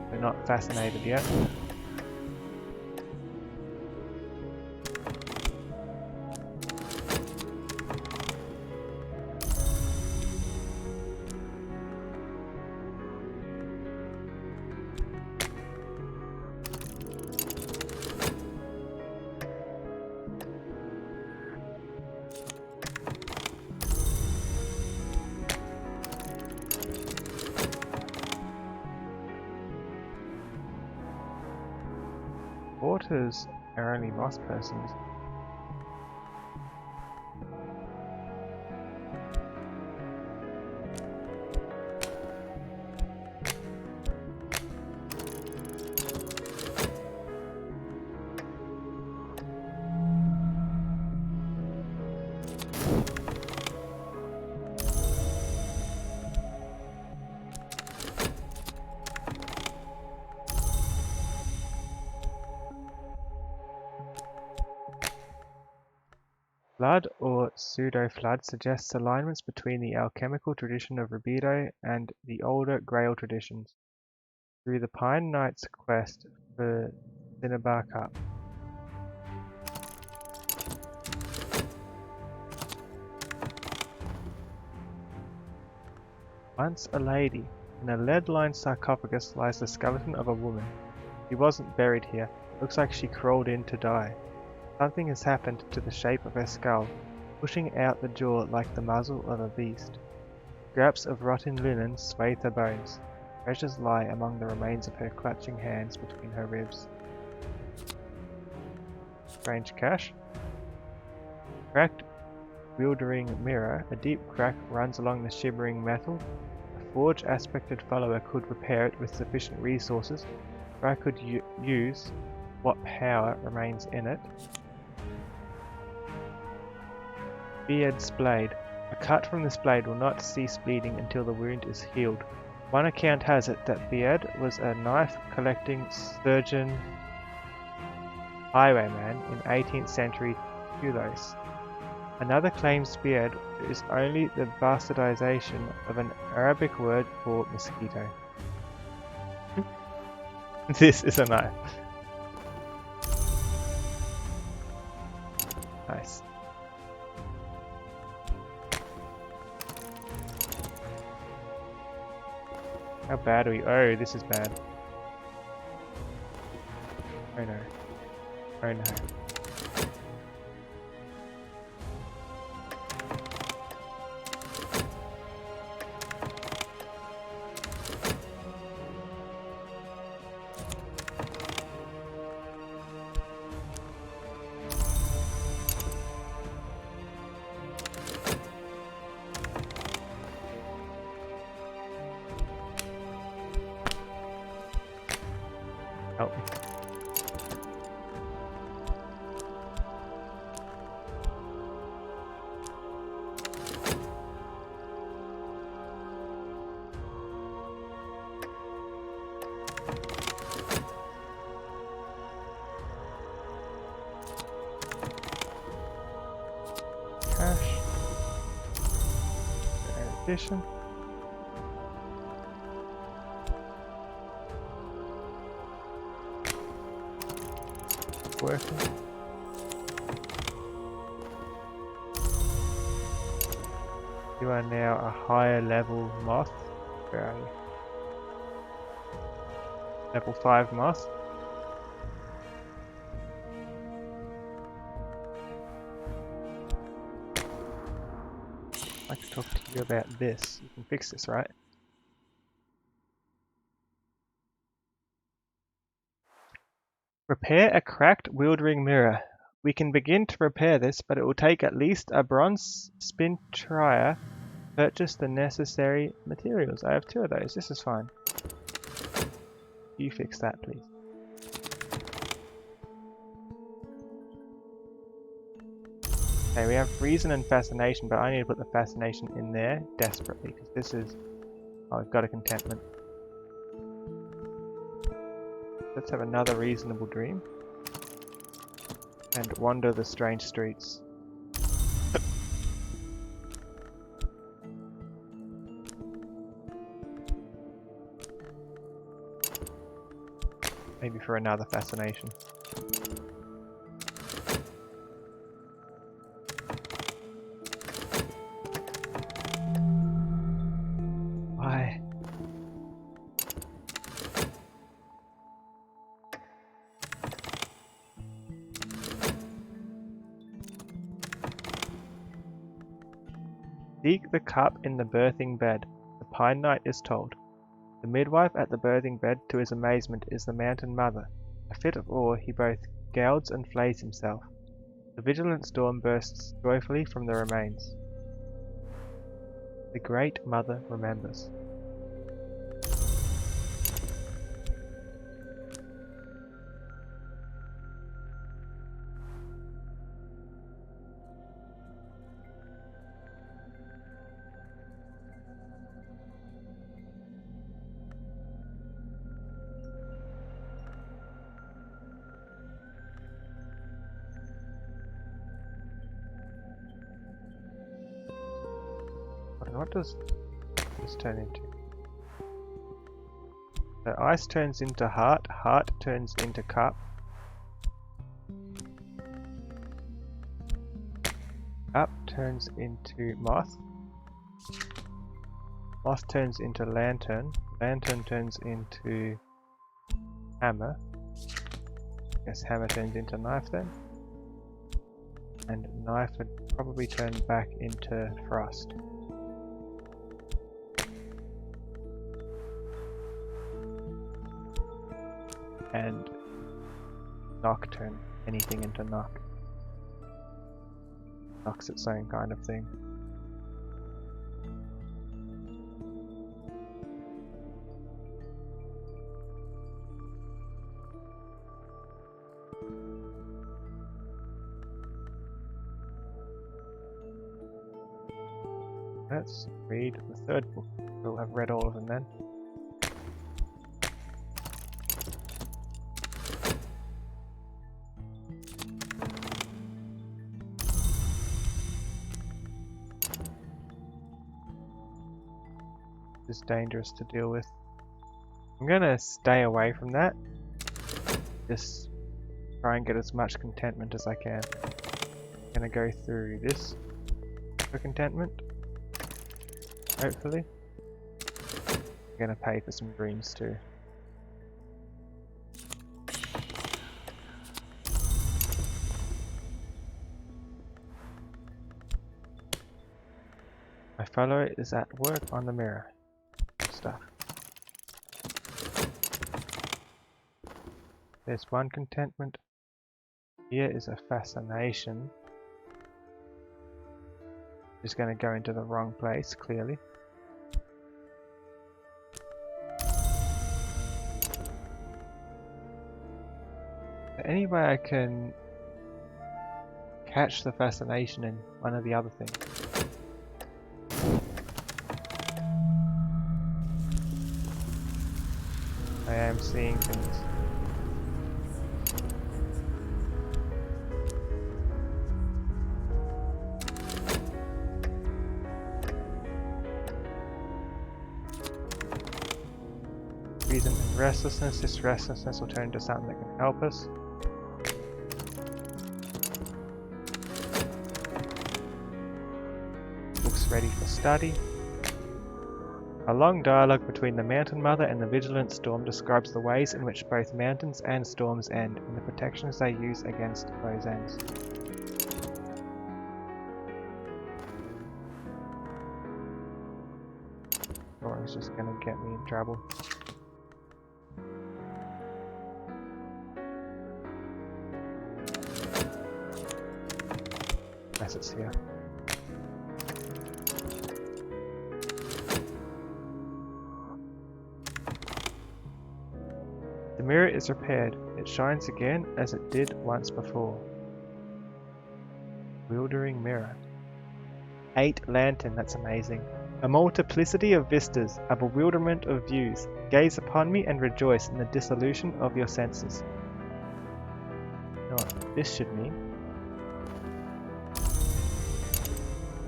We're not fascinated yet. daughters are only moss persons. Flood or pseudo-flood suggests alignments between the alchemical tradition of Rubido and the older Grail traditions, through the Pine Knight's quest for Cinnabar Cup. Once a lady, in a lead-lined sarcophagus lies the skeleton of a woman. She wasn't buried here. Looks like she crawled in to die. Something has happened to the shape of her skull, pushing out the jaw like the muzzle of a beast. Scraps of rotten linen swathe her bones. Treasures lie among the remains of her clutching hands between her ribs. Strange cache. Cracked wildering mirror. A deep crack runs along the shimmering metal. A forge-aspected follower could repair it with sufficient resources. If I could use what power remains in it. Beard's blade. A cut from this blade will not cease bleeding until the wound is healed. One account has it that Beard was a knife-collecting surgeon highwayman in 18th century Toulouse. Another claims Beard is only the bastardization of an Arabic word for mosquito. This is a knife. Nice. How bad are we? Oh, this is bad. Oh no. Oh no. Help me. Cash. Addition. Working. You are now a higher level moth. Where are you? Level 5 moth. I'd like to talk to you about this. You can fix this, right? Repair a cracked wildering mirror. We can begin to repair this, but it will take at least a bronze spintrier to purchase the necessary materials. I have 2 of those. This is fine. You fix that, please. Okay, we have reason and fascination, but I need to put the fascination in there desperately, because this is... Oh, I've got a contentment. Let's have another reasonable dream. And wander the strange streets. Maybe for another fascination. Why? Seek the cup in the birthing bed, the Pine Knight is told. The midwife at the birthing bed, to his amazement, is the Mountain Mother. A fit of awe, he both gouds and flays himself. The vigilant storm bursts joyfully from the remains. The Great Mother remembers. What does this turn into? So ice turns into heart, heart turns into cup. Cup turns into moth. Moth turns into lantern. Lantern turns into hammer. Guess hammer turns into knife then. And knife would probably turn back into frost. And knock turn anything into knock. Knock's its own kind of thing. Let's read the third book. We'll have read all of them then. Is dangerous to deal with. I'm gonna stay away from that. Just try and get as much contentment as I can. I'm gonna go through this for contentment. Hopefully. I'm gonna pay for some greens too. My fellow is at work on the mirror. Stuff. There's one contentment. Here is a fascination. Just going to go into the wrong place, clearly. Any way I can catch the fascination in one of the other things? I am seeing things. Reason and restlessness. This restlessness will turn into something that can help us. Looks ready for study. A long dialogue between the Mountain Mother and the Vigilant Storm describes the ways in which both mountains and storms end, and the protections they use against those ends. Storm's just gonna get me in trouble. Unless it's here. The mirror is repaired. It shines again as it did once before. Wildering mirror. 8 lantern, that's amazing. A multiplicity of vistas, a bewilderment of views. Gaze upon me and rejoice in the dissolution of your senses. You know what this should mean?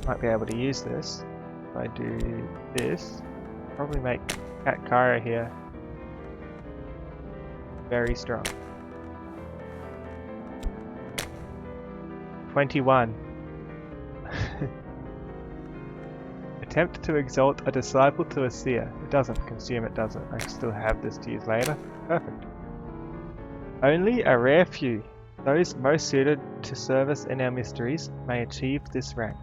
Might be able to use this. If I do this, probably make Cat Kyra here very strong. 21. Attempt to exalt a disciple to a seer. It doesn't consume it, does it? I still have this to use later. Perfect. Only a rare few, those most suited to service in our mysteries, may achieve this rank.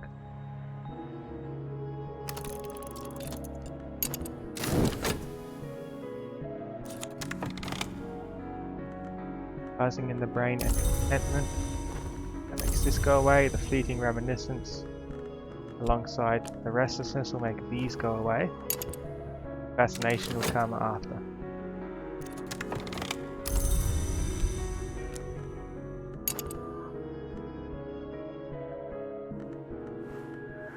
buzzing in the brain and contentment. That makes this go away. The fleeting reminiscence alongside the restlessness will make these go away. Fascination will come after.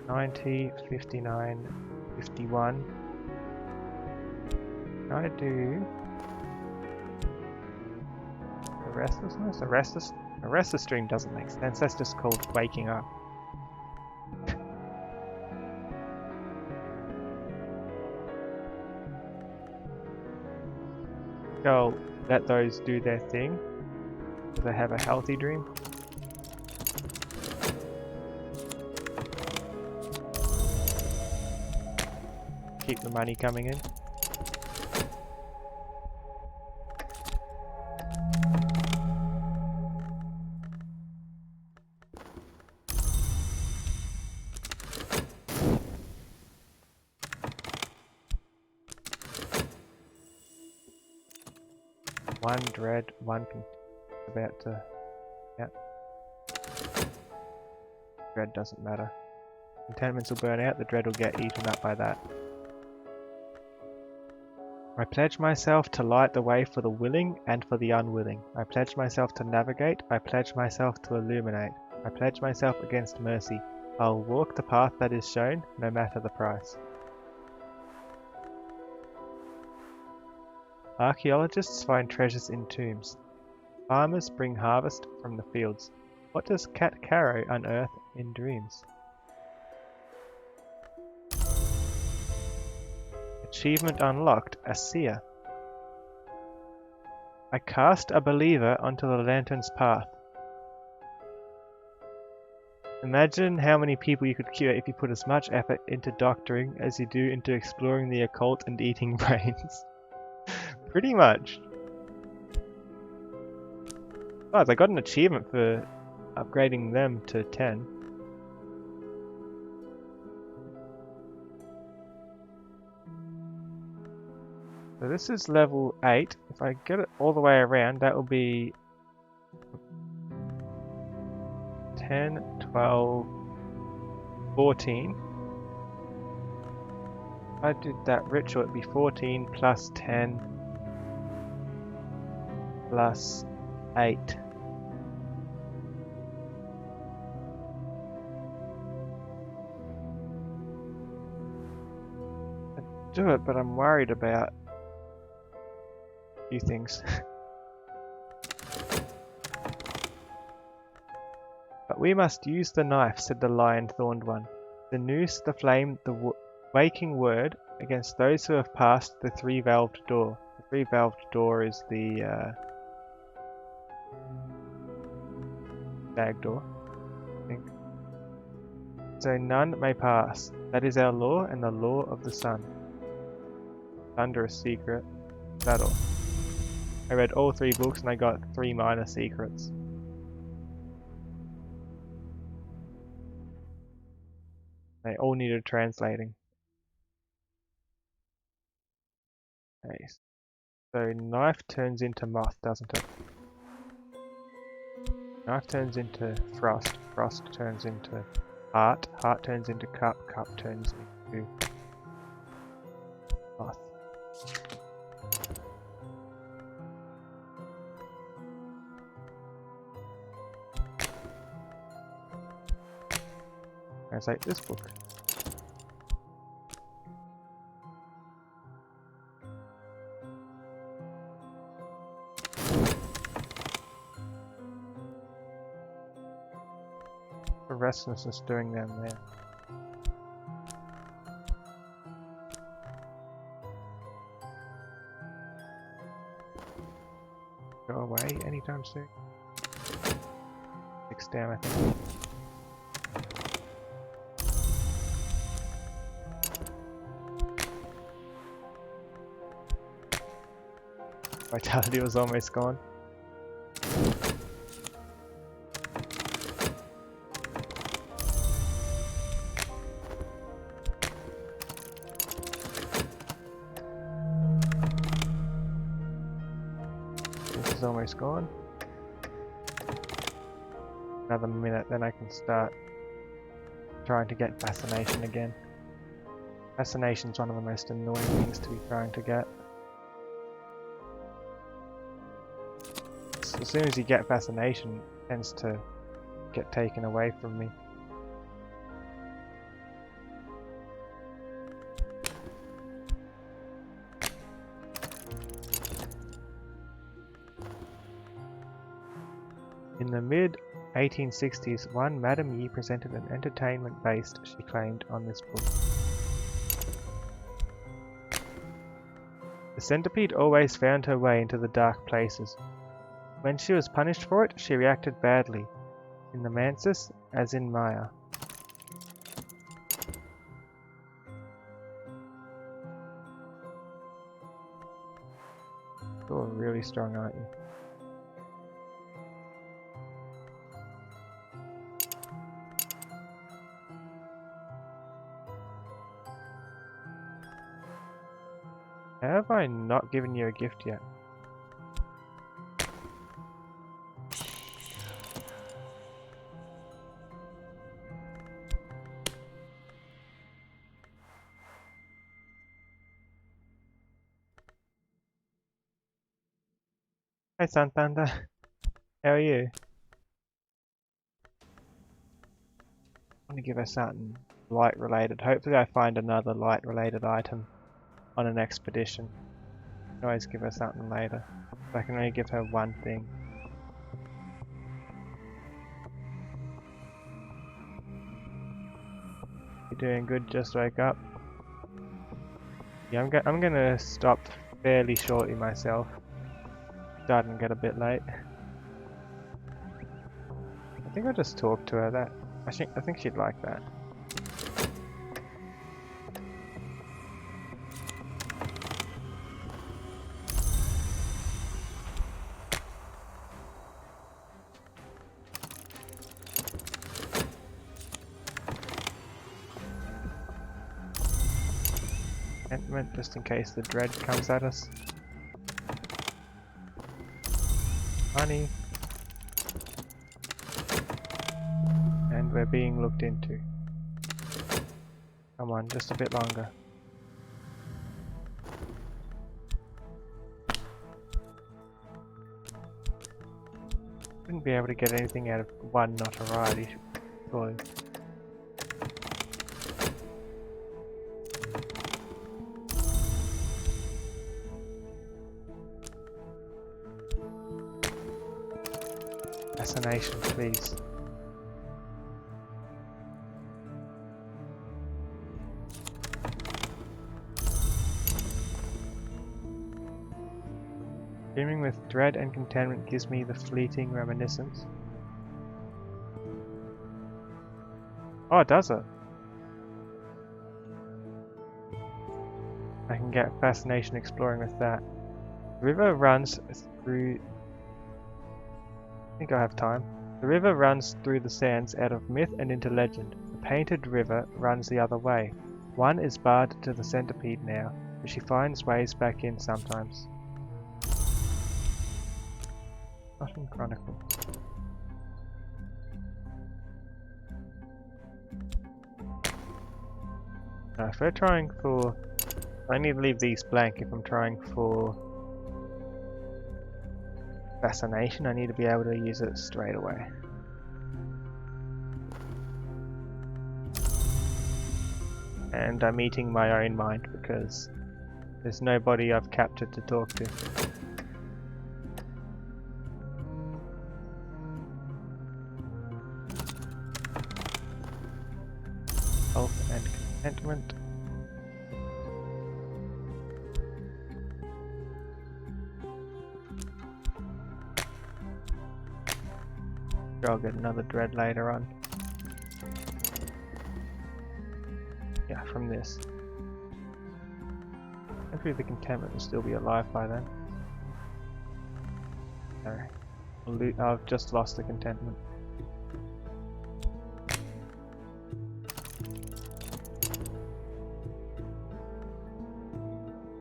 $90, $59, $51. Can I do the restlessness? A restless dream doesn't make sense. That's just called waking up. I'll let those do their thing. Do they have a healthy dream? Keep the money coming in. One dread, one about to... Yep. Dread doesn't matter. Contentments will burn out, the dread will get eaten up by that. I pledge myself to light the way for the willing and for the unwilling. I pledge myself to navigate, I pledge myself to illuminate. I pledge myself against mercy. I'll walk the path that is shown, no matter the price. Archaeologists find treasures in tombs. Farmers bring harvest from the fields. What does Cat Caro unearth in dreams? Achievement unlocked, a seer. I cast a believer onto the lantern's path. Imagine how many people you could cure if you put as much effort into doctoring as you do into exploring the occult and eating brains. Pretty much. Oh, I got an achievement for upgrading them to 10. So this is level 8. If I get it all the way around, that will be 10, 12, 14. If I did that ritual, it'd be 14 plus 10 plus 8. I'd do it, but I'm worried about a few things. But we must use the knife, said the lion-thorned one. The noose, the flame, the waking word against those who have passed the three-valved door. The three-valved door is the bag door, I think. So none may pass. That is our law and the law of the sun. Under a secret. That all. I read all 3 books and I got 3 minor secrets. They all needed translating. Okay. So knife turns into moth, doesn't it? Knife turns into frost. Frost turns into heart. Heart turns into cup. Cup turns into moth. Translate this book. The restlessness doing them there. Go away anytime soon. 6 down, I think. Vitality was almost gone. This is almost gone. another minute, then I can start trying to get fascination again. Fascination's one of the most annoying things to be trying to get. As soon as you get fascination, it tends to get taken away from me. In the mid-1860s, one Madame Yi presented an entertainment based, she claimed, on this book. The centipede always found her way into the dark places. When she was punished for it, she reacted badly, in the Mansis as in Maya. You're really strong, aren't you? How have I not given you a gift yet? Hi Sun Thunder, how are you? I want to give her something light related. Hopefully I find another light related item on an expedition. I can always give her something later. I can only give her one thing. You're doing good, just woke up. Yeah, I'm gonna stop fairly shortly myself. Starting to get a bit late. I think I'll just talk to her. I think she'd like that. Contentment, just in case the dread comes at us. Honey. And we're being looked into. Come on, just a bit longer. Wouldn't be able to get anything out of one notoriety, surely. Fascination, please. Dreaming with dread and contentment gives me the fleeting reminiscence. Oh, does it? I can get fascination exploring with that. The river runs through... I think I have time. The river runs through the sands out of myth and into legend. The painted river runs the other way. One is barred to the centipede now, but she finds ways back in sometimes. Russian Chronicles. Now, if we're trying for... I need to leave these blank if I'm trying for fascination. I need to be able to use it straight away. And I'm eating my own mind because there's nobody I've captured to talk to. Health and contentment. I'll get another dread later on. Yeah, from this. Hopefully the contentment will still be alive by then. No. I've just lost the contentment.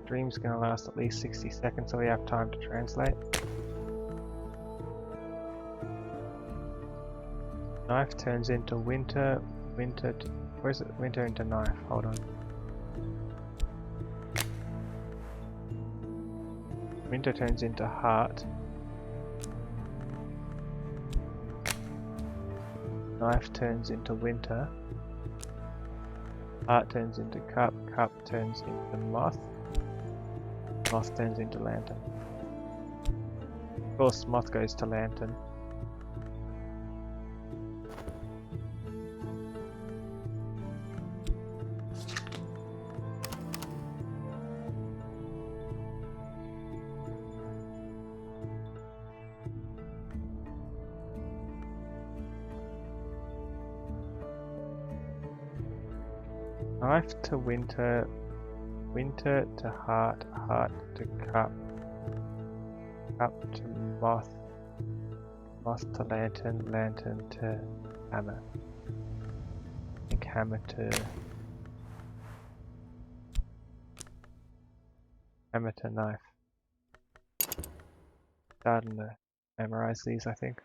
Dream's gonna last at least 60 seconds, so we have time to translate. Knife turns into winter, where's it? Winter into knife, hold on. Winter turns into heart. Knife turns into winter. Heart turns into cup, cup turns into moth. Moth turns into lantern. Of course, moth goes to lantern. Knife to winter, winter to heart, heart to cup, cup to moth, moth to lantern, lantern to hammer. I think hammer to knife. Starting to memorize these, I think.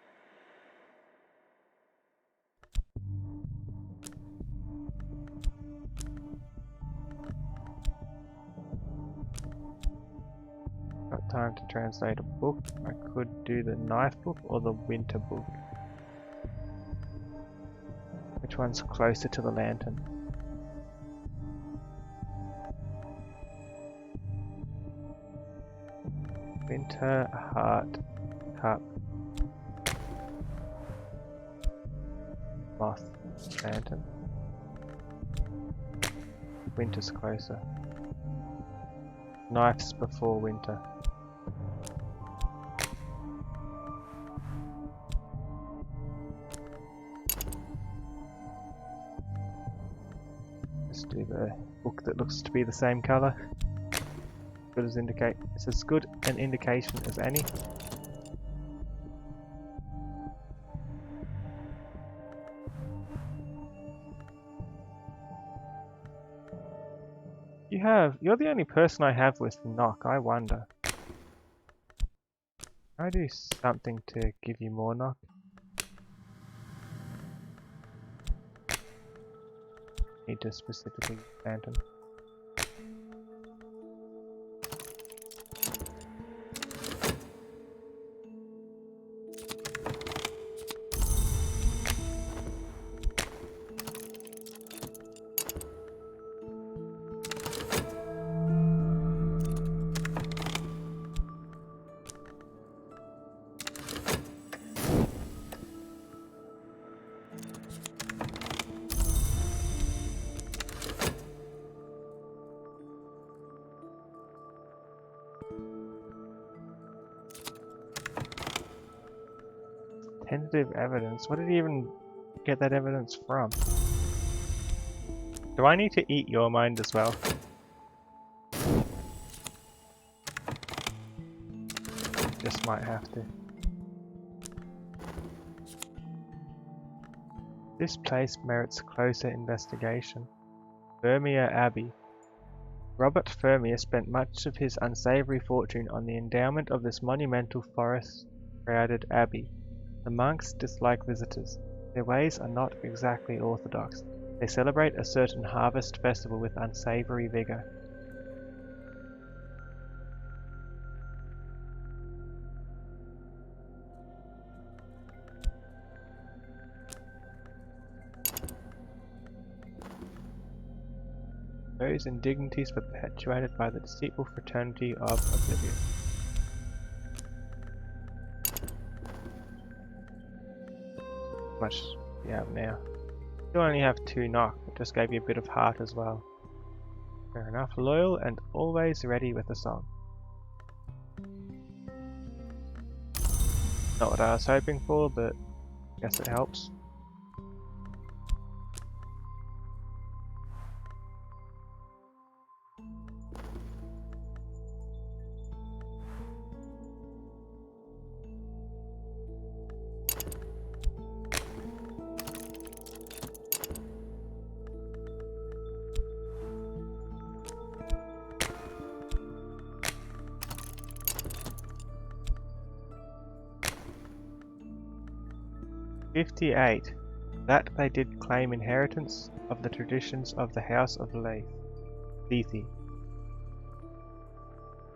Got time to translate a book. I could do the knife book or the winter book. Which one's closer to the lantern? Winter, heart, cup, moth, lantern. Winter's closer. Knife's before winter. Let's do the book that looks to be the same colour. Good as indicate. It's as good an indication as any. You're the only person I have with knock, I wonder. Can I do something to give you more knock? Need to specifically phantom. Tentative evidence? What did he even get that evidence from? Do I need to eat your mind as well? Just might have to. This place merits closer investigation. Fermier Abbey. Robert Fermier spent much of his unsavory fortune on the endowment of this monumental forest-crowded abbey. The monks dislike visitors. Their ways are not exactly orthodox. They celebrate a certain harvest festival with unsavory vigor. Those indignities perpetuated by the deceitful fraternity of oblivion. How much do you have now? You only have 2 knock, it just gave you a bit of heart as well. Fair enough, loyal and always ready with a song. Not what I was hoping for, but I guess it helps. $58. That they did claim inheritance of the traditions of the House of Lethe,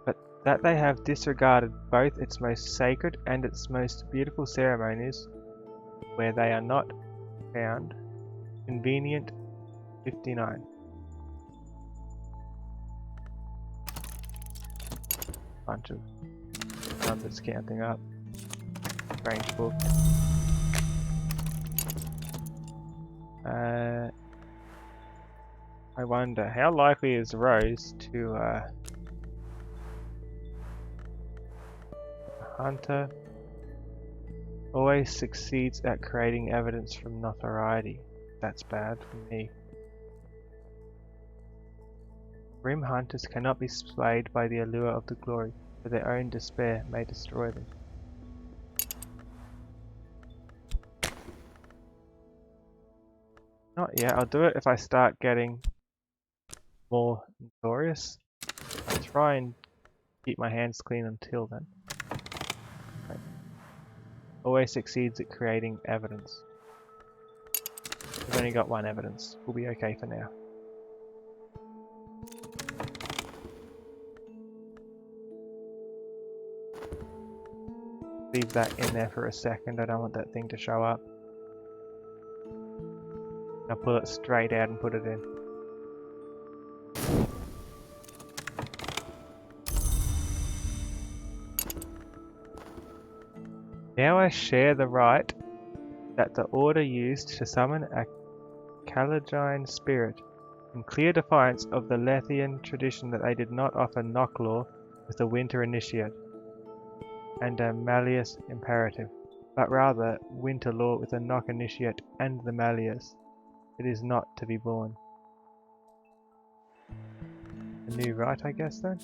but that they have disregarded both its most sacred and its most beautiful ceremonies, where they are not found. Convenient 59. Bunch of numbers counting up. Strange book. I wonder, how likely is Rose to Hunter always succeeds at creating evidence from notoriety. That's bad for me. Grim hunters cannot be swayed by the allure of the glory, for their own despair may destroy them. Not yet, I'll do it if I start getting more notorious. I'll try and keep my hands clean until then. Okay. Always succeeds at creating evidence. We've only got one evidence. We'll be okay for now. Leave that in there for a second. I don't want that thing to show up. I'll pull it straight out and put it in. Now I share the right that the order used to summon a Caligine spirit, in clear defiance of the Lethian tradition that they did not offer Knocklaw with a winter initiate and a Malleus imperative, but rather winter law with a Knock initiate and the Malleus. It is not to be born. A new right, I guess, then?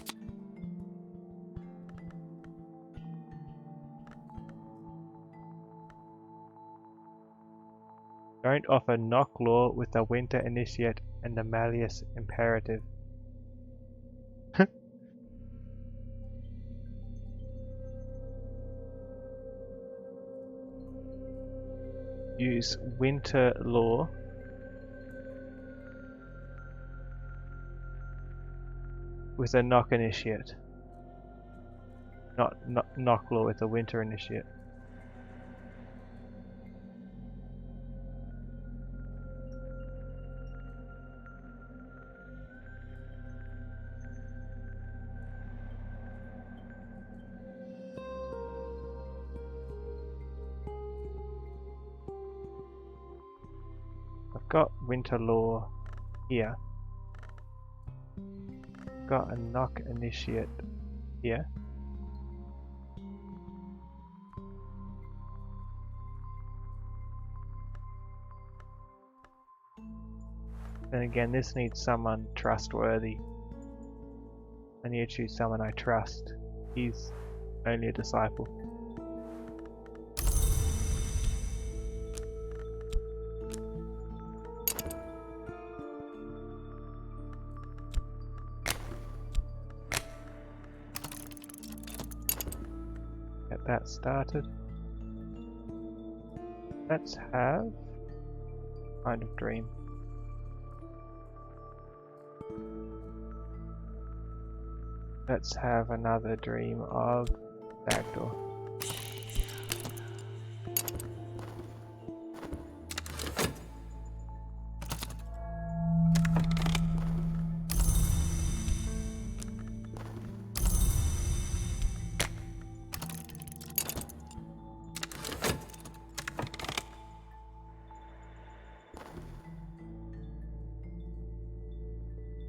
Don't offer Knocklaw with a winter initiate and a Malleus imperative. Use winter law with a Knock initiate. Not Knocklaw with a winter initiate. I've got winter law here. Got a Knock initiate here. Then again, this needs someone trustworthy. I need to choose someone I trust. He's only a disciple. Get that started. Let's have kind of dream. Let's have another dream of backdoor.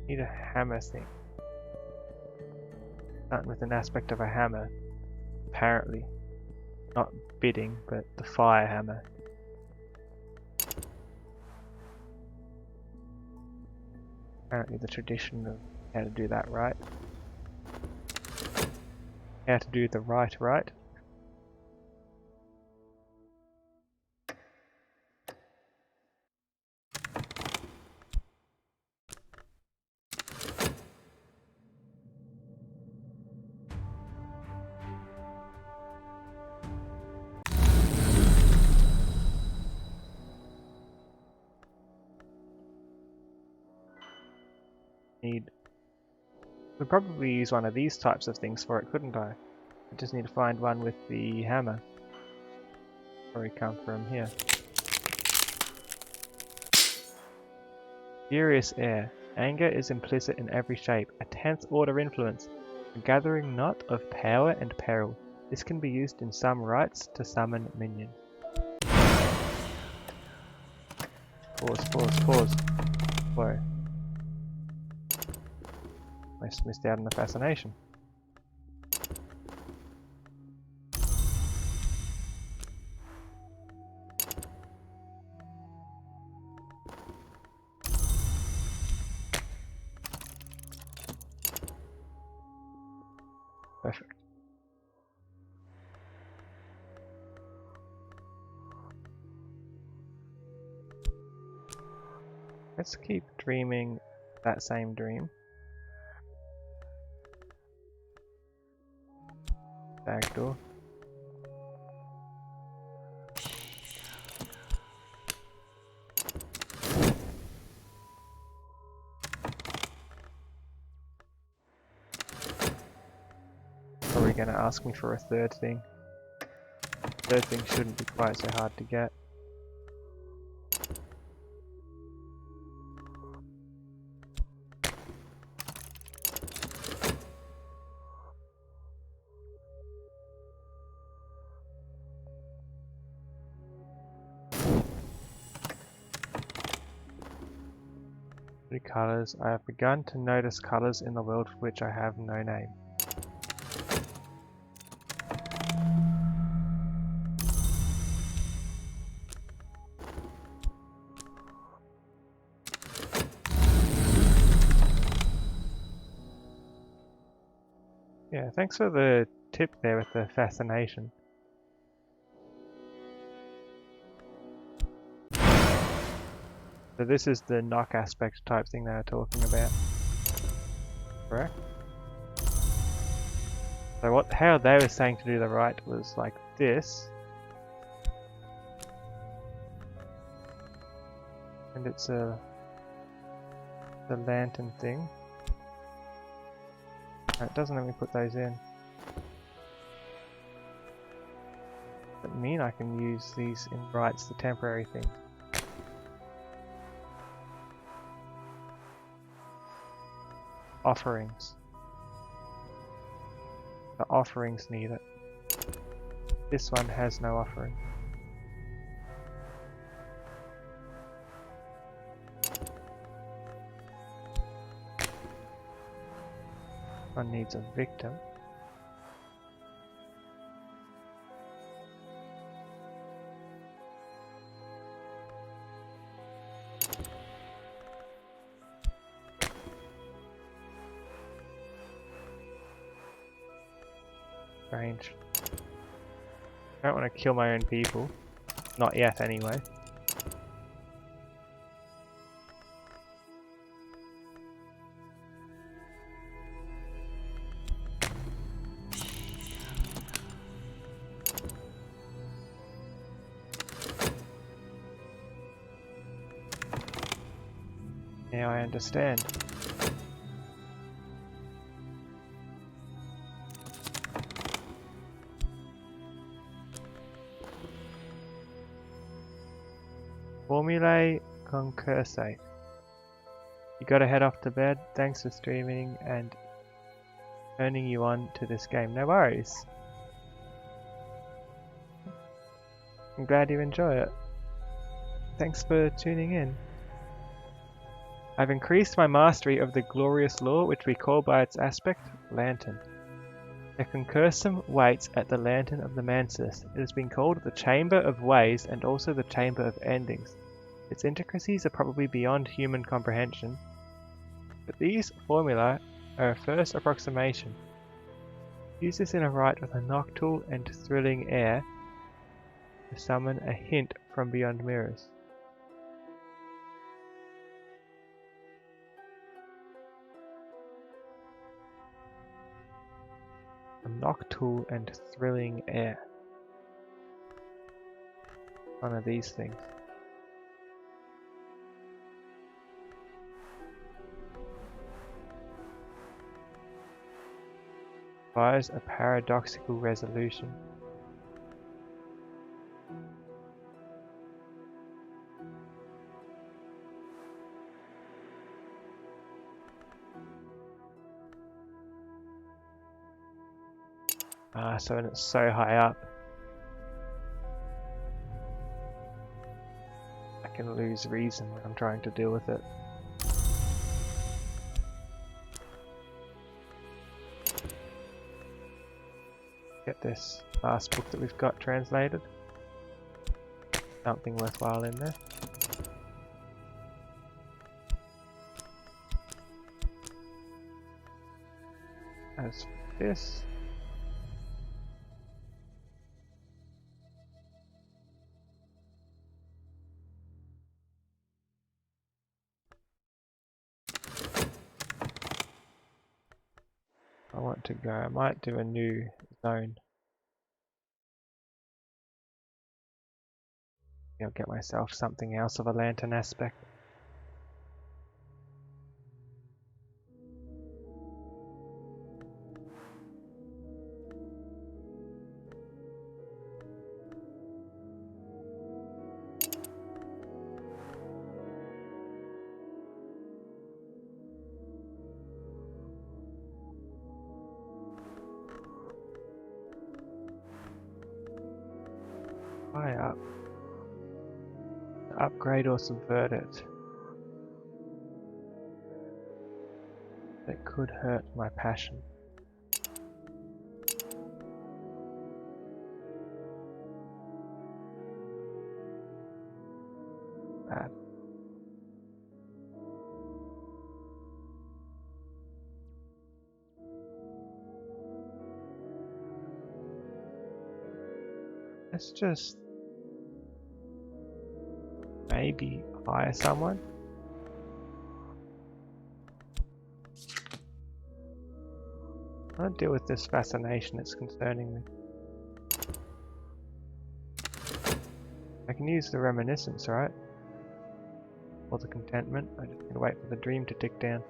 Need a hammer thing. Starting with an aspect of a hammer, apparently. Not bidding, but the fire hammer. Apparently the tradition of how to do that right. How to do the right. Could probably use one of these types of things for it, couldn't I? I just need to find one with the hammer. Where we come from here. Furious air. Anger is implicit in every shape. A 10th order influence. A gathering knot of power and peril. This can be used in some rites to summon minions. Pause. Whoa. I just missed out on the fascination. Perfect. Let's keep dreaming that same dream. Back door. Probably gonna ask me for a third thing. Third thing shouldn't be quite so hard to get. Colours. I have begun to notice colours in the world for which I have no name. Yeah, thanks for the tip there with the fascination. So this is the knock aspect type thing they were talking about, correct? So how they were saying to do the right was like this, and it's the lantern thing. No, it doesn't let me put those in. Does that mean I can use these in rights, the temporary thing? Offerings. The offerings need it. This one has no offering. One needs a victim. Strange. I don't want to kill my own people. Not yet, anyway. Now I understand. Formulae concursate. You gotta head off to bed. Thanks for streaming and turning you on to this game. No worries. I'm glad you enjoy it. Thanks for tuning in. I've increased my mastery of the glorious law, which we call by its aspect, lantern. The concursum waits at the lantern of the mansus. It has been called the chamber of ways and also the chamber of endings. Its intricacies are probably beyond human comprehension, but these formulae are a first approximation. Use this in a rite with a nocturnal and thrilling air to summon a hint from beyond mirrors. A nocturnal and thrilling air. One of these things. requires a paradoxical resolution. So when it's so high up, I can lose reason when I'm trying to deal with it. Get this last book that we've got translated. Something worthwhile in there. As for this, I want to go, I might do a new zone. I'll get myself something else of a lantern aspect. High up. Upgrade or subvert it. It could hurt my passion. Bad. Let's just maybe hire someone. I want to deal with this fascination, it's concerning me. I can use the reminiscence, right? Or the contentment. I just need to wait for the dream to tick down.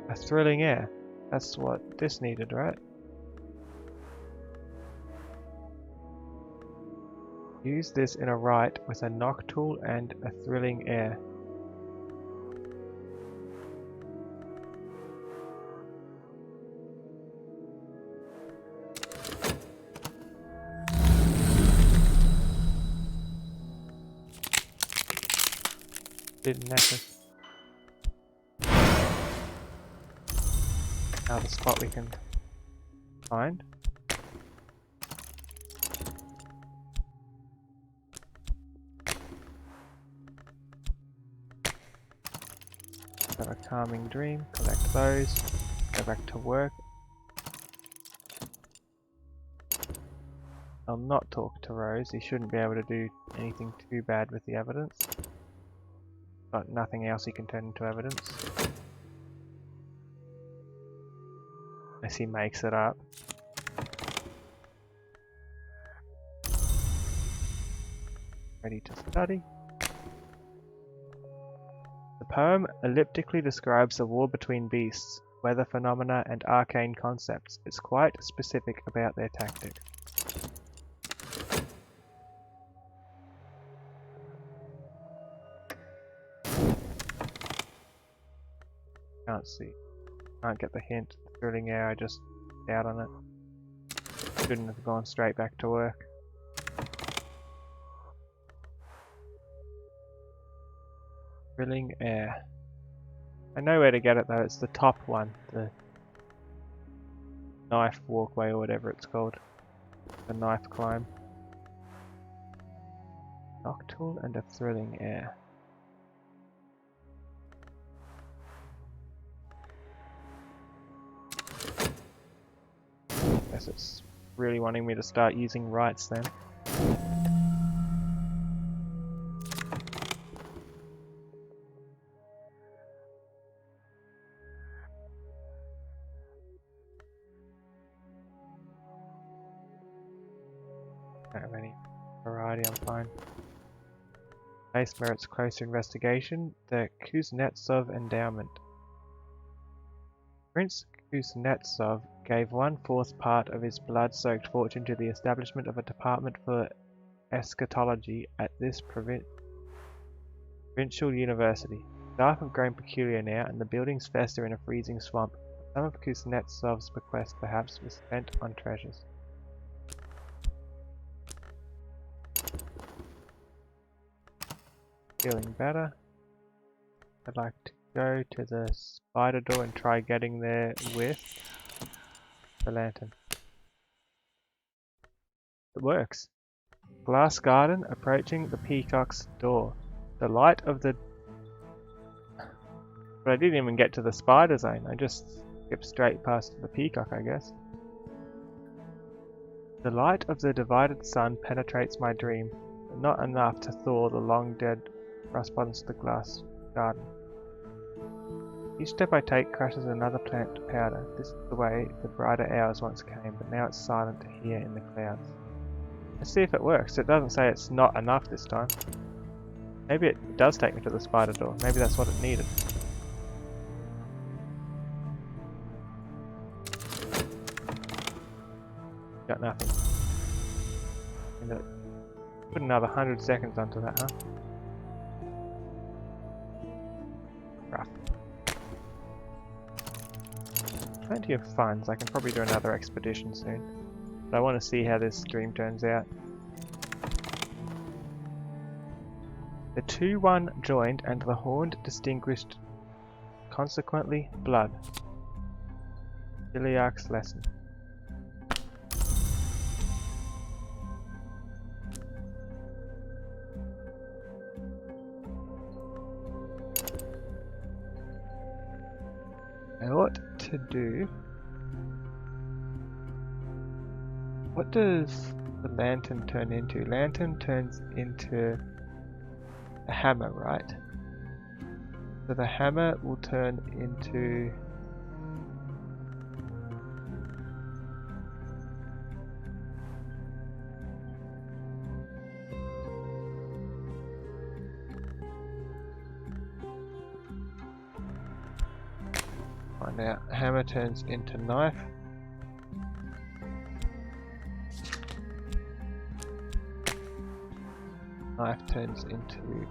A thrilling air. That's what this needed, right? Use this in a rite with a noctule and a thrilling air. Didn't happen. Now the spot we can find. Have a calming dream, collect those, go back to work. I'll not talk to Rose, he shouldn't be able to do anything too bad with the evidence. But nothing else he can turn into evidence. Unless he makes it up. Ready to study. The poem elliptically describes a war between beasts, weather phenomena and arcane concepts. It's quite specific about their tactics. Can't see. Can't get the hint. Thrilling air, I just doubt on it. Shouldn't have gone straight back to work. Thrilling air. I know where to get it though, it's the top one. The knife walkway or whatever it's called. The knife climb. Noctule and a thrilling air. Guess it's really wanting me to start using rights then. Don't have any variety, I'm fine. Case merits closer investigation. The Kuznetsov endowment. Prince Kuznetsov gave 1/4 part of his blood-soaked fortune to the establishment of a department for eschatology at this provincial university. Staff have grown peculiar now, and the buildings fester in a freezing swamp. Some of Kuznetsov's bequest perhaps was spent on treasures. Feeling better. I'd like to go to the spider door and try getting there with the lantern. It works. Glass garden approaching the peacock's door. The light of the... But I didn't even get to the spider zone. I just skipped straight past the peacock, I guess. The light of the divided sun penetrates my dream, but not enough to thaw the long-dead correspondence to the glass garden. Each step I take crushes another plant to powder. This is the way the brighter hours once came, but now it's silent here in the clouds. Let's see if it works. It doesn't say it's not enough this time. Maybe it does take me to the spider door. Maybe that's what it needed. Got nothing. Put another 100 seconds onto that, huh? Rough. Plenty of funds. I can probably do another expedition soon. But I want to see how this dream turns out. The 2-1 joined and the horned distinguished, consequently blood. Iliac's lesson. I ought to do... What does the lantern turn into? Lantern turns into a hammer, right? So the hammer will turn into... Find out. Hammer turns into knife. Knife turns into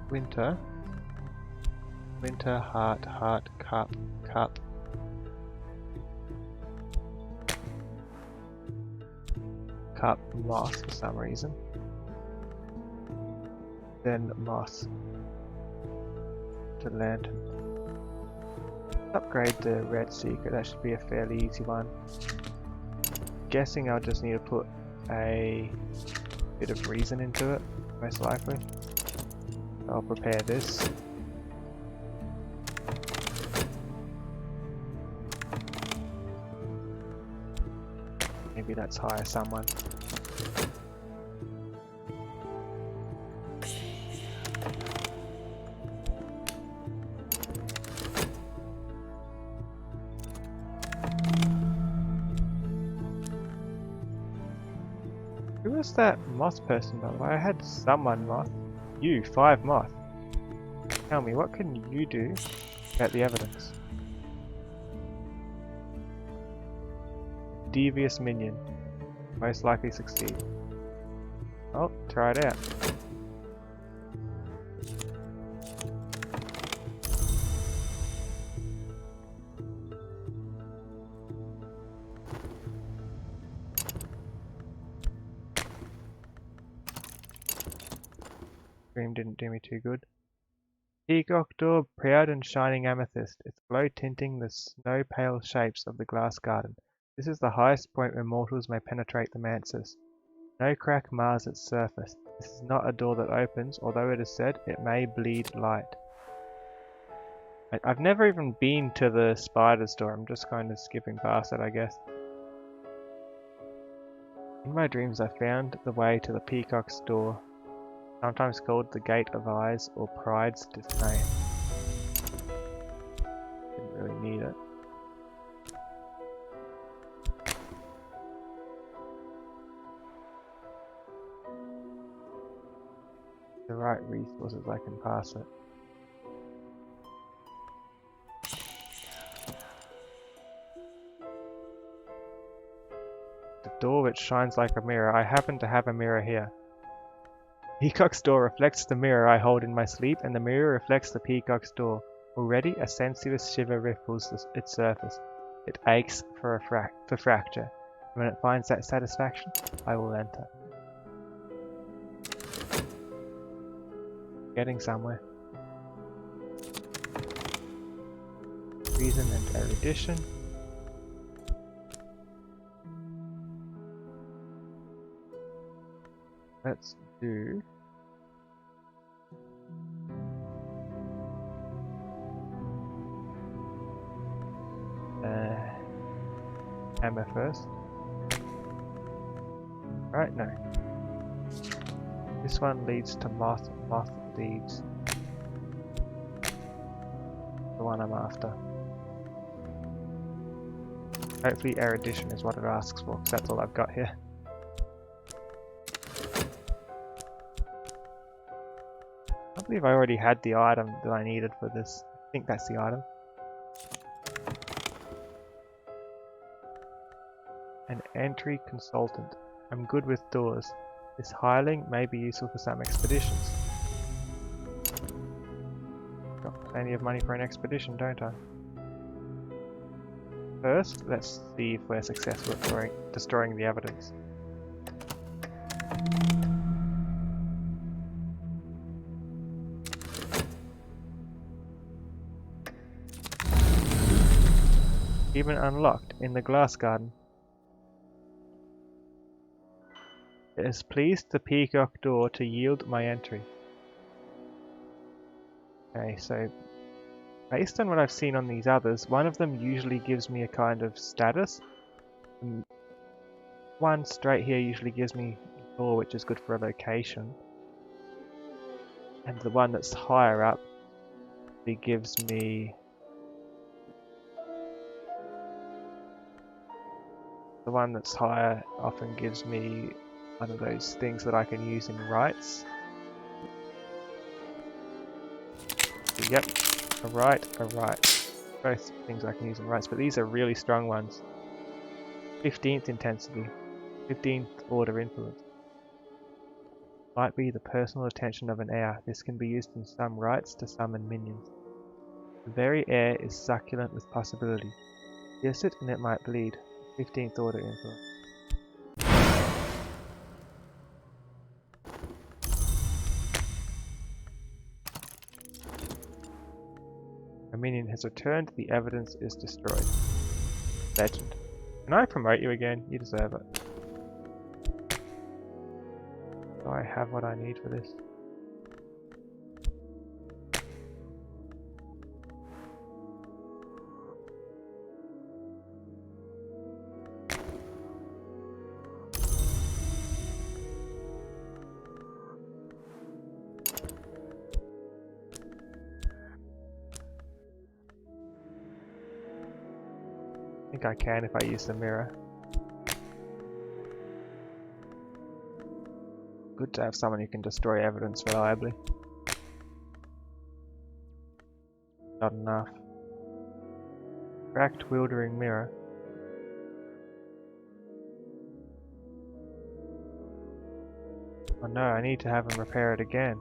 winter. Winter, heart, heart, cup, cup. Cup, moss for some reason. Then moss. To lantern. Upgrade the red secret, that should be a fairly easy one. Guessing I'll just need to put a bit of reason into it, most likely. I'll prepare this. Maybe let's hire someone. Who was that moth person, by the way? I had someone moth. You, 5 moth. Tell me, what can you do about the evidence? Devious minion. Most likely succeed. Oh, try it out. Dream didn't do me too good. Peacock door, proud and shining amethyst, its glow tinting the snow-pale shapes of the glass garden. This is the highest point where mortals may penetrate the manses. No crack mars its surface. This is not a door that opens, although it is said it may bleed light. I've never even been to the spider's door. I'm just kind of skipping past it, I guess. In my dreams I found the way to the peacock's door, sometimes called the Gate of Eyes or Pride's Dismay. Didn't really need it. The right resources I can pass it. door which shines like a mirror. I happen to have a mirror here. Peacock's door reflects the mirror I hold in my sleep, and the mirror reflects the peacock's door. Already a sensuous shiver ripples its surface. It aches for fracture. When it finds that satisfaction, I will enter. Getting somewhere. Reason and erudition. Let's do hammer first. Right, no. This one leads to moth deeds. The one I'm after. Hopefully erudition is what it asks for, because that's all I've got here. I believe I already had the item that I needed for this. I think that's the item. An entry consultant. I'm good with doors. This hireling may be useful for some expeditions. Got plenty of money for an expedition, don't I? First, let's see if we're successful at destroying the evidence. Even unlocked in the glass garden. It has pleased the peacock door to yield my entry. Okay, so based on what I've seen on these others, one of them usually gives me a kind of status. And one straight here usually gives me a door, which is good for a location. And the one that's higher up, it gives me... The one that's higher often gives me one of those things that I can use in rights. Yep, a right. Both things I can use in rights, but these are really strong ones. 15th intensity, 15th order influence. Might be the personal attention of an heir. This can be used in some rights to summon minions. The very air is succulent with possibility. Pierce it and it might bleed. 15th order influence. A minion has returned, the evidence is destroyed. Legend. Can I promote you again? You deserve it. Do I have what I need for this? I think I can if I use the mirror. Good to have someone who can destroy evidence reliably. Not enough. Cracked wildering mirror. Oh no, I need to have him repair it again.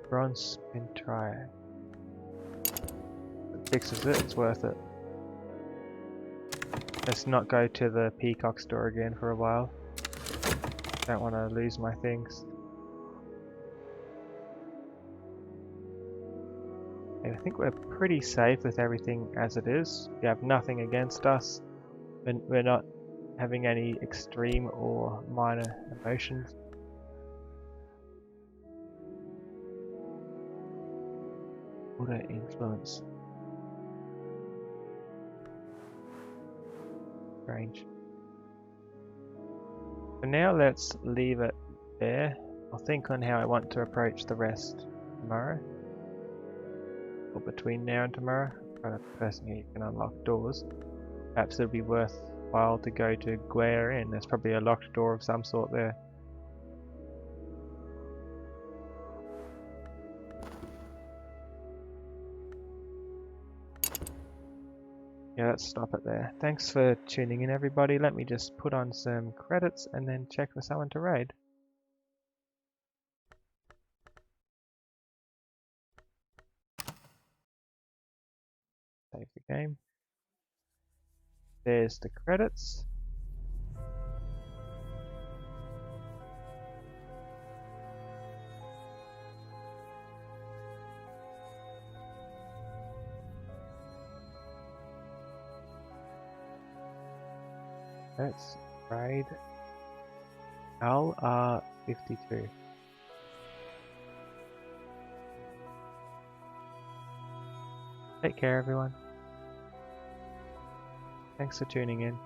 Bronze spin triad. It fixes it, it's worth it. Let's not go to the peacock store again for a while. Don't want to lose my things. I think we're pretty safe with everything as it is. We have nothing against us. We're not having any extreme or minor emotions. Order influence. Strange. For now, let's leave it there. I'll think on how I want to approach the rest tomorrow. Or between now and tomorrow. I've got a person here who can unlock doors. Perhaps it'll be worthwhile file to go to Glare in. There's probably a locked door of some sort there. Yeah, let's stop it there. Thanks for tuning in, everybody. Let me just put on some credits and then check for someone to raid. Save the game. There's the credits. Let's raid LR52. Take care, everyone. Thanks for tuning in.